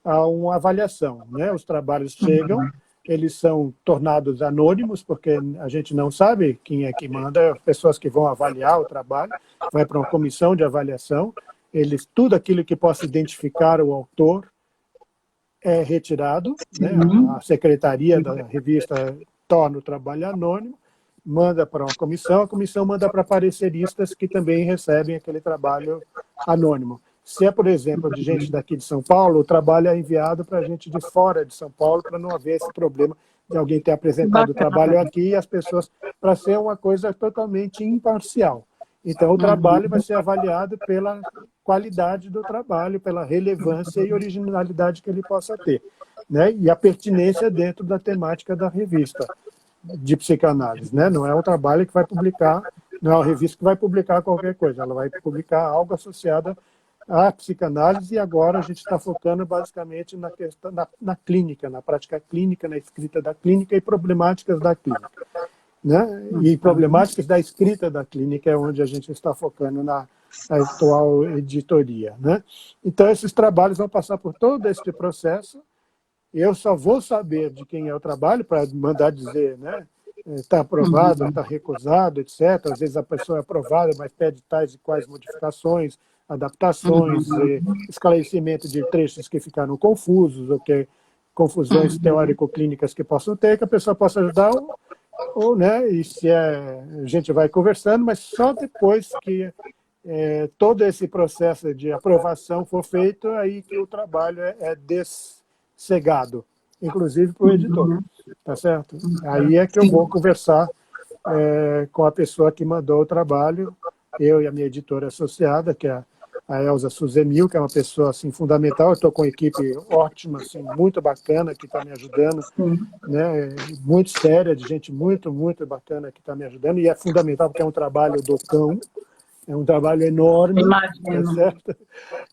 a uma avaliação, né? Os trabalhos chegam, eles são tornados anônimos, porque a gente não sabe quem é que manda, as pessoas que vão avaliar o trabalho, vai para uma comissão de avaliação, tudo aquilo que possa identificar o autor é retirado, né? A secretaria da revista torna o trabalho anônimo, manda para uma comissão, a comissão manda para pareceristas que também recebem aquele trabalho anônimo. Se é, por exemplo, de gente daqui de São Paulo, o trabalho é enviado para gente de fora de São Paulo, para não haver esse problema de alguém ter apresentado o trabalho aqui e as pessoas, para ser uma coisa totalmente imparcial. Então, o trabalho vai ser avaliado pela qualidade do trabalho, pela relevância e originalidade que ele possa ter, né? E a pertinência dentro da temática da revista de psicanálise, né? Não é um trabalho que vai publicar, não é uma revista que vai publicar qualquer coisa, ela vai publicar algo associado à psicanálise, e agora a gente está focando basicamente na questão na clínica, na prática clínica, na escrita da clínica e problemáticas da clínica, né? E problemáticas da escrita da clínica é onde a gente está focando na atual editoria, né? Então, esses trabalhos vão passar por todo esse processo. Eu só vou saber de quem é o trabalho para mandar dizer, né? Está aprovado, está recusado, etc. Às vezes a pessoa é aprovada, mas pede tais e quais modificações, adaptações, esclarecimento de trechos que ficaram confusos, ou que confusões teórico-clínicas que possam ter, que a pessoa possa ajudar, ou né? E se a gente vai conversando, mas só depois que todo esse processo de aprovação for feito, aí que o trabalho é cegado, inclusive para o editor, tá certo? Aí é que eu vou conversar com a pessoa que mandou o trabalho, eu e a minha editora associada, que é a Elza Suzemil, que é uma pessoa assim, fundamental. Eu estou com uma equipe ótima, assim, muito bacana, que está me ajudando, né? Muito séria, de gente muito, muito bacana que está me ajudando, e é fundamental porque é um trabalho do cão, é um trabalho enorme, tá certo?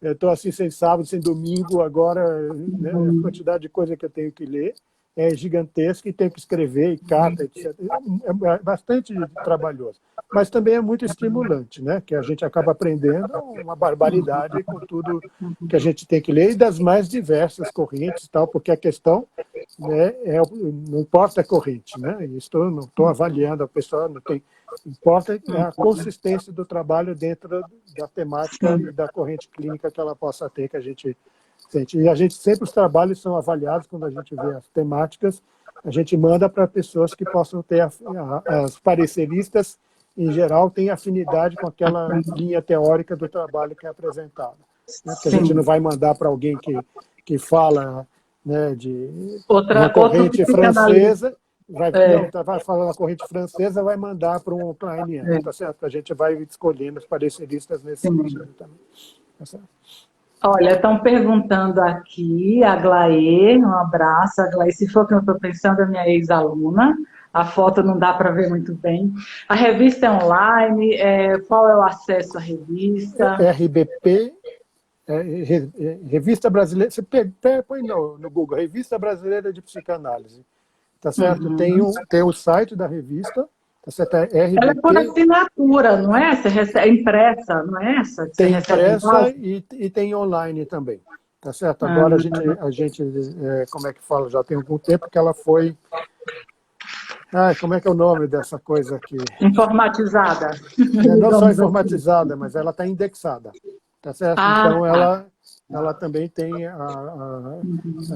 Eu estou assim, sem sábado, sem domingo, agora, né, a quantidade de coisa que eu tenho que ler, é gigantesca e tem que escrever e carta, etc. É bastante trabalhoso. Mas também é muito estimulante, né? Que a gente acaba aprendendo uma barbaridade com tudo que a gente tem que ler e das mais diversas correntes, tal, porque a questão, né, não importa a corrente, né? Isso não estou avaliando a pessoa, não tem, importa a consistência do trabalho dentro da temática e da corrente clínica que ela possa ter, que a gente sente. E a gente sempre, os trabalhos são avaliados quando a gente vê as temáticas, a gente manda para pessoas que possam ter, as pareceristas, em geral, têm afinidade com aquela linha teórica do trabalho que é apresentado. Né? Porque a gente não vai mandar para alguém que fala, né, de uma corrente francesa, vai falar na corrente francesa, vai mandar para um ucraniano, tá certo? A gente vai escolhendo os pareceristas nesse sentido também. Tá certo? Olha, estão perguntando aqui, a Glaê, um abraço, a Glaê, se for o que eu estou pensando, é minha ex-aluna, a foto não dá para ver muito bem. A revista é online, qual é o acesso à revista? RBP, Revista Brasileira, você põe no Google, Revista Brasileira de Psicanálise, tá certo? Tem o site da revista, tá certo? RBP. Ela é por assinatura, não é? Você recebe, é impressa, não é essa? Tem impressa e tem online também, tá certo? Agora a gente, como é que fala, já tem algum tempo que ela foi... como é que é o nome dessa coisa aqui? Informatizada. Não só informatizada, mas ela está indexada, tá certo? Então ela também tem a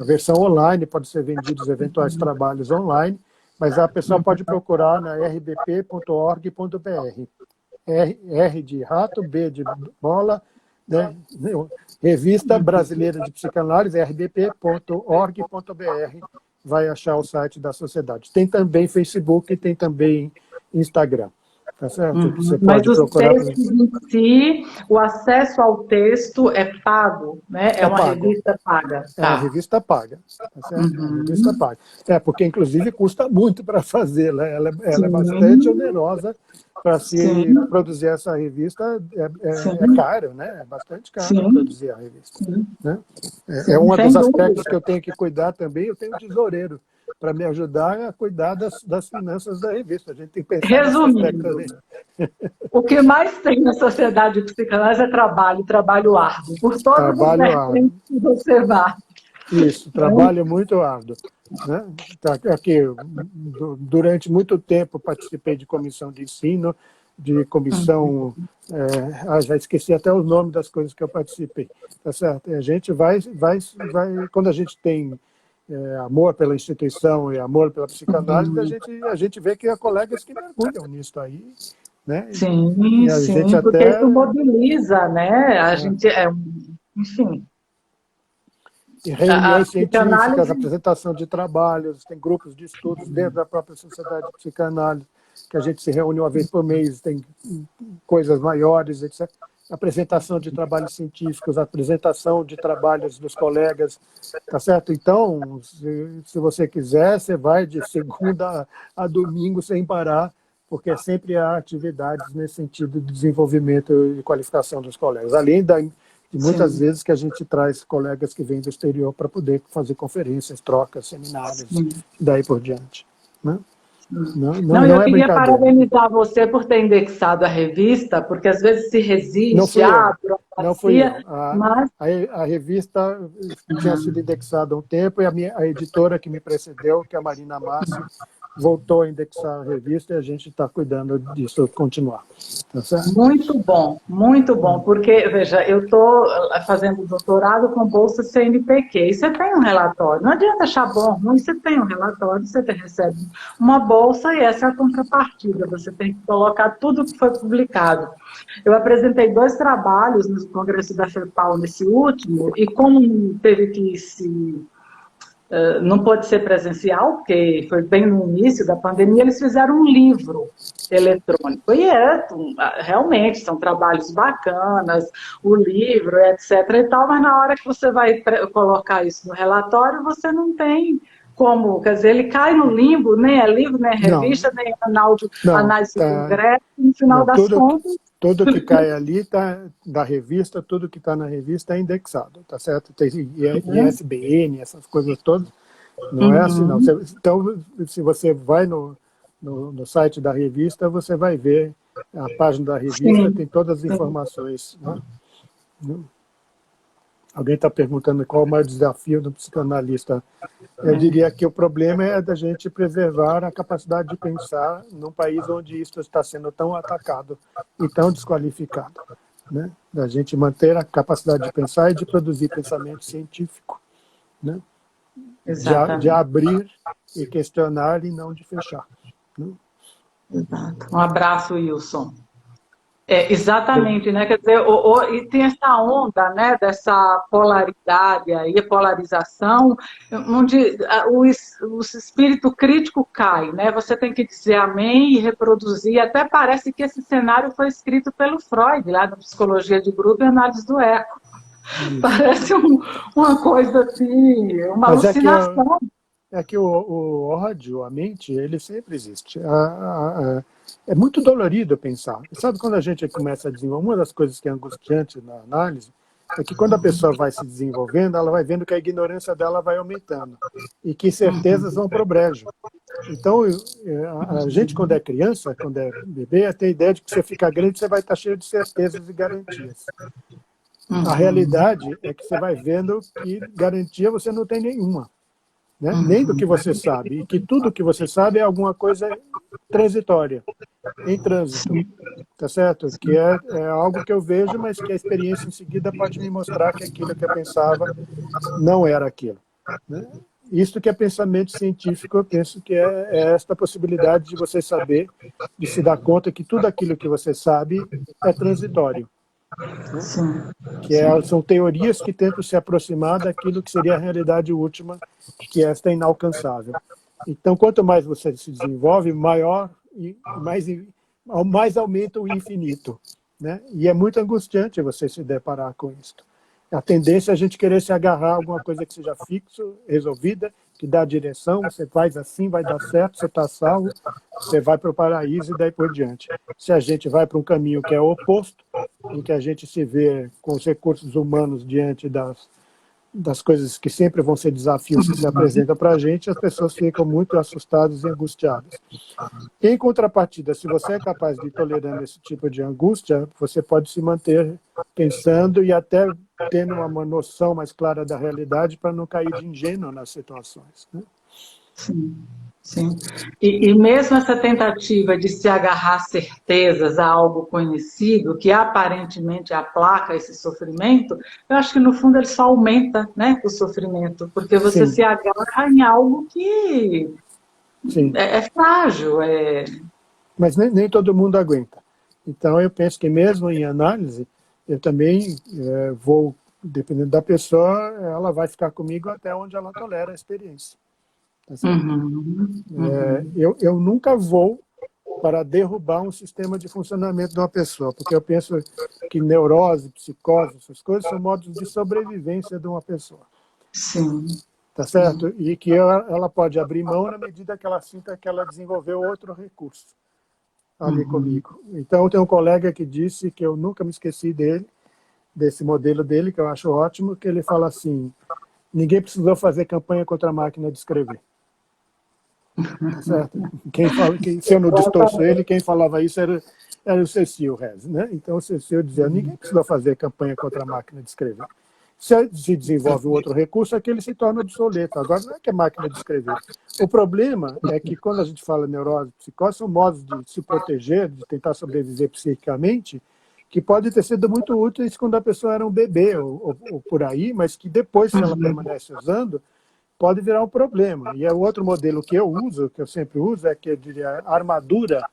versão online, pode ser vendidos eventuais trabalhos online, mas a pessoa pode procurar na rbp.org.br. R de rato, B de bola, né? Revista Brasileira de Psicanálise, rbp.org.br, vai achar o site da sociedade. Tem também Facebook e tem também Instagram. Tá certo? Você Mas pode os procurar. textos em si, o acesso ao texto é pago, né? É uma pago. revista paga. É uma revista paga. Tá certo? É uma revista paga. Porque, inclusive, custa muito para fazê-la. Ela é bastante onerosa para se produzir essa revista. É caro, né? É bastante caro produzir a revista. Né? É um dos aspectos que eu tenho que cuidar também. Eu tenho um tesoureiro para me ajudar a cuidar das finanças da revista. A gente tem que pensar nesse aspecto também. O que mais tem na sociedade de psicanálise é trabalho árduo, por todas as vertentes que você vá. Isso, trabalho muito árduo. Né? Aqui, durante muito tempo participei de comissão de ensino, de comissão... já esqueci até o nome das coisas que eu participei. Tá certo? A gente vai quando a gente tem amor pela instituição e amor pela psicanálise, a gente vê que há colegas que mergulham nisso aí. Né? Sim, gente porque até... isso mobiliza, né? A gente, enfim... Tem reuniões científicas, apresentação de trabalhos, tem grupos de estudos dentro da própria Sociedade de Psicanálise, que a gente se reúne uma vez por mês, tem coisas maiores, etc. Apresentação de trabalhos científicos, apresentação de trabalhos dos colegas, tá certo? Então, se você quiser, você vai de segunda a domingo sem parar, porque sempre há atividades nesse sentido de desenvolvimento e qualificação dos colegas. Além de muitas vezes que a gente traz colegas que vêm do exterior para poder fazer conferências, trocas, seminários, daí por diante. Né? Não eu queria parabenizar você por ter indexado a revista, porque às vezes se resiste, não fui eu. A revista tinha sido indexada há um tempo e a editora que me precedeu, que é a Marina Massi, voltou a indexar a revista e a gente está cuidando disso continuar. Tá certo? Muito bom, porque, veja, eu estou fazendo doutorado com bolsa CNPq, e você tem um relatório, não adianta achar bom ou ruim, você tem um relatório, você recebe uma bolsa e essa é a contrapartida, você tem que colocar tudo que foi publicado. Eu apresentei 2 trabalhos no congresso da FEPAL nesse último, e como teve que não pode ser presencial, porque foi bem no início da pandemia, eles fizeram um livro eletrônico. E realmente, são trabalhos bacanas, o livro, etc. e tal, mas na hora que você vai colocar isso no relatório, você não tem como, quer dizer, ele cai no limbo, nem é livro, nem é revista, nem é análise do congresso, no final das contas... Tudo que cai ali da revista, tudo que está na revista é indexado, tá certo? Tem ISBN, essas coisas todas, Não é assim, não. Então, se você vai no site da revista, você vai ver a página da revista, Sim, tem todas as sim. informações, né? Alguém está perguntando qual o maior desafio do psicanalista. Eu diria que o problema é da gente preservar a capacidade de pensar num país onde isso está sendo tão atacado e tão desqualificado, né? Da gente manter a capacidade de pensar e de produzir pensamento científico, né? De Exatamente. abrir e questionar e não de fechar, né? Exato. Um abraço, Wilson. Exatamente, né? Quer dizer, e tem essa onda, né, dessa polaridade aí, polarização, onde o espírito crítico cai, né? Você tem que dizer amém e reproduzir. Até parece que esse cenário foi escrito pelo Freud, lá na Psicologia de Grupo e Análise do Ego. Isso. Parece uma coisa assim, uma Mas alucinação. é que o ódio, a mente, ele sempre existe. É muito dolorido pensar. Sabe quando a gente começa a desenvolver? Uma das coisas que é angustiante na análise é que quando a pessoa vai se desenvolvendo, ela vai vendo que a ignorância dela vai aumentando e que certezas vão para o brejo. Então, a gente, quando é criança, quando é bebê, tem a ideia de que você fica grande, você vai estar cheio de certezas e garantias. A realidade é que você vai vendo que garantia você não tem nenhuma, né? Nem do que você sabe, e que tudo que você sabe é alguma coisa transitória, em trânsito, tá certo? Que é algo que eu vejo, mas que a experiência em seguida pode me mostrar que aquilo que eu pensava não era aquilo, né? Isso que é pensamento científico, eu penso que é esta possibilidade de você saber, de se dar conta que tudo aquilo que você sabe é transitório, né? Sim, Que sim. são teorias que tentam se aproximar daquilo que seria a realidade última, que esta é inalcançável. Então, quanto mais você se desenvolve, maior e mais aumenta o infinito, né? E é muito angustiante você se deparar com isso. A tendência é a gente querer se agarrar a alguma coisa que seja fixo, resolvida, que dá direção, você faz assim, vai dar certo, você está salvo, você vai para o paraíso e daí por diante. Se a gente vai para um caminho que é oposto, em que a gente se vê com os recursos humanos diante das coisas que sempre vão ser desafios que se apresentam para a gente, as pessoas ficam muito assustadas e angustiadas. Em contrapartida, se você é capaz de ir tolerando esse tipo de angústia, você pode se manter pensando e até tendo uma noção mais clara da realidade para não cair de ingênuo nas situações, né? Sim, sim. E mesmo essa tentativa de se agarrar a certezas a algo conhecido, que aparentemente aplaca esse sofrimento, eu acho que no fundo ele só aumenta, né, o sofrimento, porque você Sim, se agarra em algo que sim. é frágil, Mas nem todo mundo aguenta. Então, eu penso que mesmo em análise, eu também vou, dependendo da pessoa, ela vai ficar comigo até onde ela tolera a experiência. Tá certo? Uhum, uhum, Eu nunca vou para derrubar um sistema de funcionamento de uma pessoa, porque eu penso que neurose, psicose, essas coisas são modos de sobrevivência de uma pessoa. sim, Tá sim, certo? E que ela pode abrir mão na medida que ela sinta que ela desenvolveu outro recurso ali uhum, comigo. Então, eu tenho um colega que disse, que eu nunca me esqueci dele, desse modelo dele, que eu acho ótimo, que ele fala assim: ninguém precisou fazer campanha contra a máquina de escrever. Tá certo? Se eu não distorço ele, quem falava isso era o Cecil Rez, né? Então, o Cecil dizia: ninguém precisou fazer campanha contra a máquina de escrever. Se desenvolve um outro recurso, é que ele se torna obsoleto. Agora, não é que é máquina de escrever. O problema é que, quando a gente fala neurose, psicose, são modos de se proteger, de tentar sobreviver psiquicamente, que podem ter sido muito úteis quando a pessoa era um bebê ou por aí, mas que depois, se ela permanece usando, pode virar um problema. E é o outro modelo que eu uso, que eu sempre uso, é que eu diria, a armadura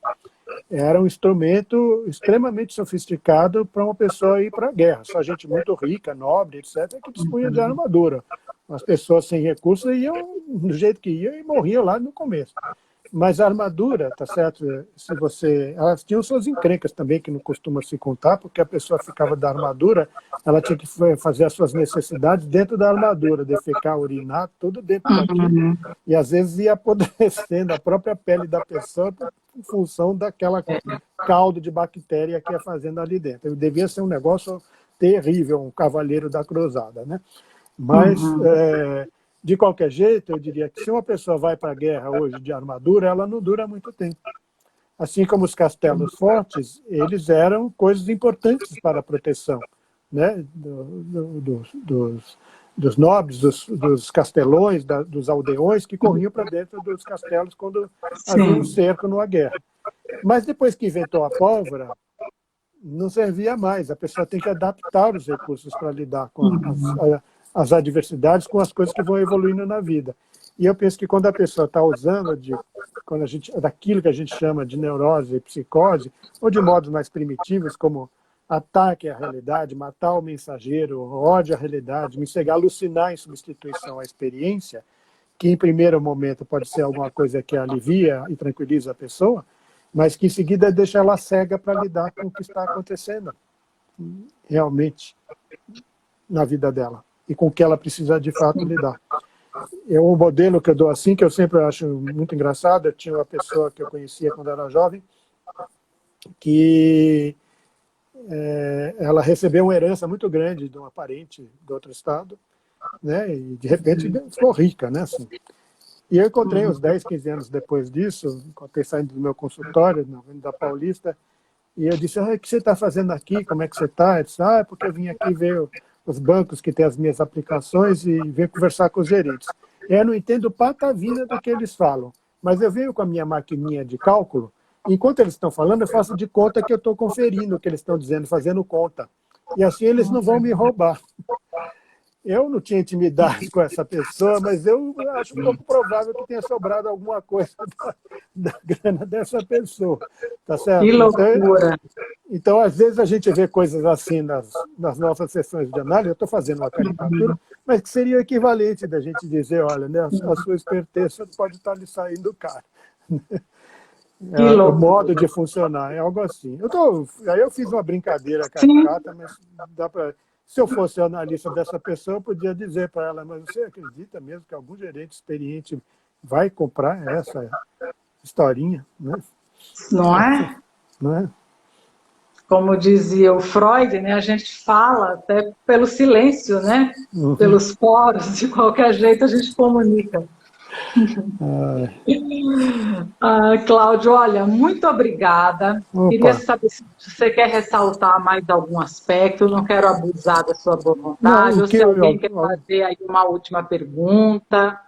era um instrumento extremamente sofisticado para uma pessoa ir para a guerra. Só gente muito rica, nobre, etc., que dispunha de armadura. As pessoas sem recursos iam do jeito que iam e morriam lá no começo. Mas a armadura, tá certo? Se você, elas tinham suas encrencas também que não costuma se contar, porque a pessoa ficava da armadura, ela tinha que fazer as suas necessidades dentro da armadura, defecar, urinar, tudo dentro daquilo, uhum. e às vezes ia apodrecendo a própria pele da pessoa em função daquela caldo de bactéria que ia fazendo ali dentro. Devia ser um negócio terrível, um cavaleiro da cruzada, né? Mas De qualquer jeito, eu diria que se uma pessoa vai para a guerra hoje de armadura, ela não dura muito tempo. Assim como os castelos fortes, eles eram coisas importantes para a proteção, né? Dos nobres, dos castelões, dos aldeões que corriam para dentro dos castelos quando havia um cerco numa guerra. Mas depois que inventou a pólvora, não servia mais. A pessoa tem que adaptar os recursos para lidar com as adversidades, com as coisas que vão evoluindo na vida. E eu penso que quando a pessoa está usando daquilo que a gente chama de neurose e psicose, ou de modos mais primitivos, como ataque à realidade, matar o mensageiro, ódio à realidade, me cegar, alucinar em substituição à experiência, que em primeiro momento pode ser alguma coisa que alivia e tranquiliza a pessoa, mas que em seguida deixa ela cega para lidar com o que está acontecendo realmente na vida dela e com o que ela precisa de fato lidar. É um modelo que eu dou assim, que eu sempre acho muito engraçado. Eu tinha uma pessoa que eu conhecia quando era jovem, que ela recebeu uma herança muito grande de uma parente de outro estado, né? E de repente ficou rica, né? Assim. E eu encontrei uns 10, 15 anos depois disso, encontrei saindo do meu consultório, na Avenida Paulista, e eu disse, o que você está fazendo aqui? Como é que você está? Ele disse, é porque eu vim aqui ver os bancos que têm as minhas aplicações e venho conversar com os gerentes. Eu não entendo patavina do que eles falam, mas eu venho com a minha maquininha de cálculo, e enquanto eles estão falando, eu faço de conta que eu estou conferindo o que eles estão dizendo, fazendo conta. E assim eles não vão me roubar. Eu não tinha intimidade com essa pessoa, mas eu acho um pouco provável que tenha sobrado alguma coisa da grana dessa pessoa. Tá certo? Que loucura! Então, às vezes, a gente vê coisas assim nas nossas sessões de análise. Eu estou fazendo uma caricatura, mas que seria o equivalente da gente dizer, olha, né, a sua esperteza pode estar lhe saindo caro. O modo de funcionar, é algo assim. Aí eu fiz uma brincadeira caricata, mas dá para... Se eu fosse analista dessa pessoa, eu podia dizer para ela, mas você acredita mesmo que algum gerente experiente vai comprar essa historinha? Né? Não é? Não é? Como dizia o Freud, né, a gente fala até pelo silêncio, né? Pelos poros, de qualquer jeito a gente comunica. Cláudio, olha, muito obrigada. Opa. Queria saber se você quer ressaltar mais algum aspecto, não quero abusar da sua boa vontade, ou se alguém quer fazer aí uma última pergunta.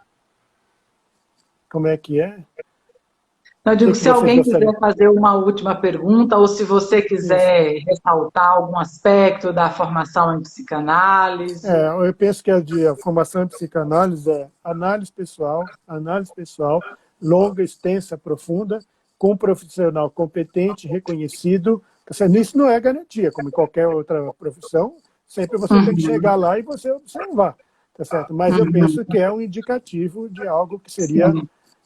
Como é que é? Eu digo, se alguém quiser fazer uma última pergunta, ou se você quiser ressaltar algum aspecto da formação em psicanálise. Eu penso que a formação em psicanálise é análise pessoal, longa, extensa, profunda, com um profissional competente, reconhecido. Isso não é garantia, como em qualquer outra profissão, sempre você tem que chegar lá e você observar, tá certo? Mas eu penso que é um indicativo de algo que seria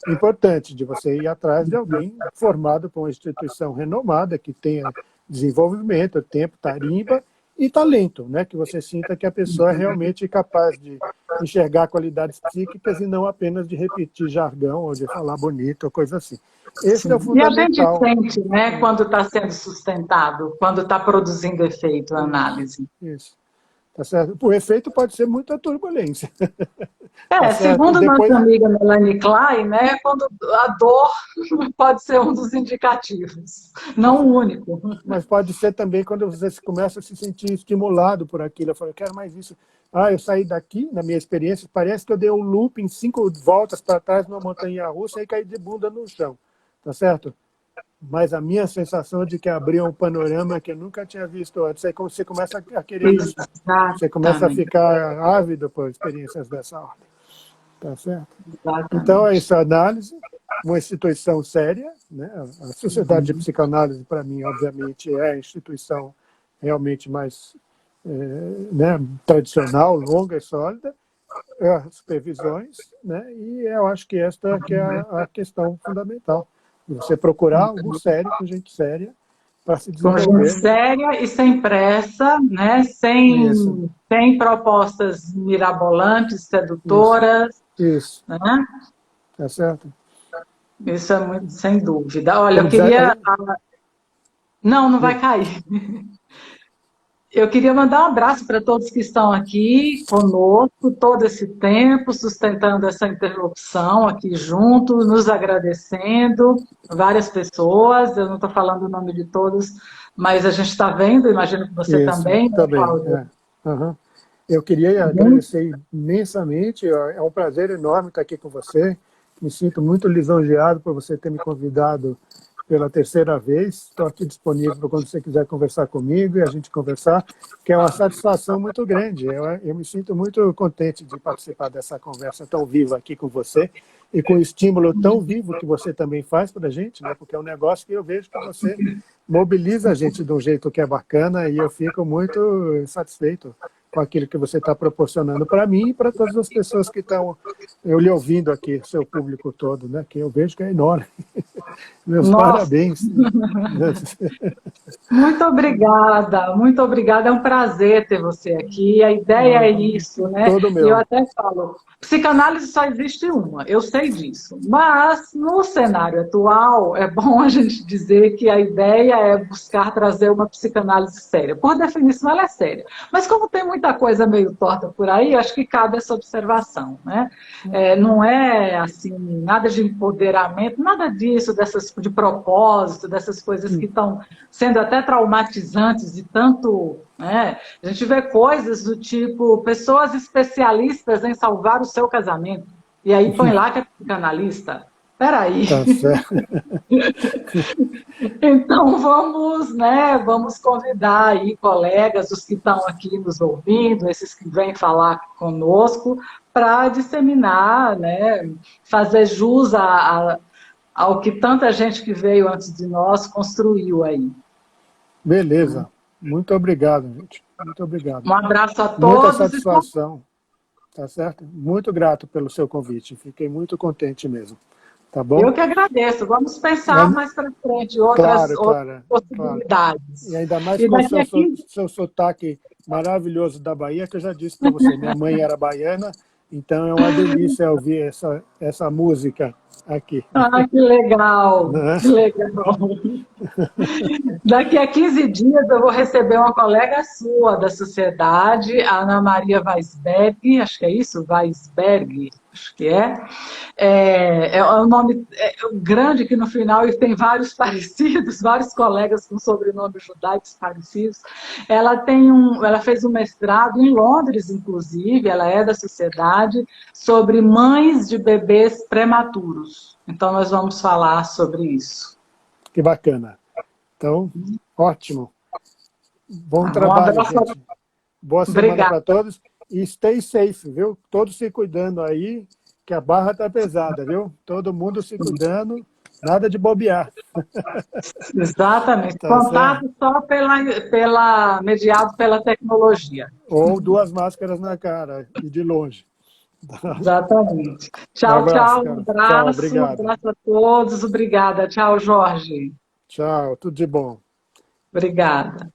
importante, de você ir atrás de alguém formado por uma instituição renomada, que tenha desenvolvimento, tempo, tarimba e talento, né? Que você sinta que a pessoa é realmente capaz de enxergar qualidades psíquicas e não apenas de repetir jargão ou de falar bonito ou coisa assim. Esse é o fundamental. E a gente sente, né, quando está sendo sustentado, quando está produzindo efeito a análise. Isso. Tá certo? O efeito pode ser muita turbulência. Segundo nossa amiga Melanie Klein, né, quando a dor pode ser um dos indicativos, não o único. Mas pode ser também quando você começa a se sentir estimulado por aquilo. Eu falo, eu quero mais isso. Eu saí daqui, na minha experiência, parece que eu dei um looping 5 voltas para trás numa montanha-russa e caí de bunda no chão. Tá certo? Mas a minha sensação de que abriu um panorama que eu nunca tinha visto antes. Aí você começa a querer isso. Você começa a ficar ávido por experiências dessa ordem. Tá certo? Exatamente. Então, essa análise, uma instituição séria, né? A Sociedade de Psicanálise, para mim, obviamente, é a instituição realmente mais tradicional, longa e sólida, as supervisões, né? E eu acho que esta que é a questão fundamental. Você procurar algo sério, com gente séria, para se desenvolver. Com gente séria e sem pressa, né? Sem propostas mirabolantes, sedutoras. Isso. Né? Tá certo? Isso é muito, sem dúvida. Olha, eu queria... Não vai cair. Eu queria mandar um abraço para todos que estão aqui conosco todo esse tempo, sustentando essa interlocução aqui junto, nos agradecendo, várias pessoas, eu não estou falando o nome de todos, mas a gente está vendo, imagino que você Isso, também, né, também. Cláudio? Uhum. Eu queria Muito agradecer imensamente, é um prazer enorme estar aqui com você, me sinto muito lisonjeado por você ter me convidado pela terceira vez, estou aqui disponível para quando você quiser conversar comigo e a gente conversar, que é uma satisfação muito grande, eu me sinto muito contente de participar dessa conversa tão viva aqui com você e com o estímulo tão vivo que você também faz para a gente, né? Porque é um negócio que eu vejo que você mobiliza a gente de um jeito que é bacana e eu fico muito satisfeito com aquilo que você está proporcionando para mim e para todas as pessoas que estão eu lhe ouvindo aqui, seu público todo, né? Que eu vejo que é enorme. Meus Nossa, parabéns. muito obrigada, é um prazer ter você aqui, a ideia é isso, né? Todo E eu meu. até falo, psicanálise só existe uma, eu sei disso, mas no cenário atual é bom a gente dizer que a ideia é buscar trazer uma psicanálise séria. Por definição ela é séria, mas como tem muita coisa meio torta por aí, acho que cabe essa observação, né? Não é assim, nada de empoderamento, nada disso, de propósito, dessas coisas que estão sendo até traumatizantes de tanto, né? A gente vê coisas do tipo, pessoas especialistas em salvar o seu casamento, e aí põe lá que é psicanalista. Peraí. Tá certo. Então vamos, né, vamos convidar aí colegas, os que estão aqui nos ouvindo, esses que vêm falar conosco, para disseminar, né, fazer jus ao que tanta gente que veio antes de nós construiu aí. Beleza. Muito obrigado, gente. Muito obrigado. Um abraço a Muita todos. satisfação. Tá certo? Muito grato pelo seu convite. Fiquei muito contente mesmo. Tá bom? Eu que agradeço. Vamos pensar mais para frente outras Claro. possibilidades. E ainda mais E com o daqui a 15 seu sotaque maravilhoso da Bahia, que eu já disse para você, minha mãe era baiana, então é uma delícia ouvir essa música aqui. Ah, que legal, Né? que legal. Daqui a 15 dias eu vou receber uma colega sua da sociedade, a Ana Maria Weisberg, acho que é isso, Weisberg, acho que é. É um nome grande que no final tem vários parecidos, vários colegas com sobrenomes judaicos parecidos. Ela fez um mestrado em Londres, inclusive, ela é da sociedade, sobre mães de bebês prematuros. Então nós vamos falar sobre isso. Que bacana. Então, ótimo. Bom Um trabalho, abraço. gente. Boa semana para todos. E stay safe, viu? Todos se cuidando aí, que a barra está pesada, viu? Todo mundo se cuidando, nada de bobear. Exatamente. Tá Contato certo? só mediado pela tecnologia. Ou 2 máscaras na cara e de longe. Exatamente. Um Tchau, abraço, tchau. cara. Tchau, obrigado. Um abraço a todos. Obrigada. Tchau, Jorge. Tchau, tudo de bom. Obrigada.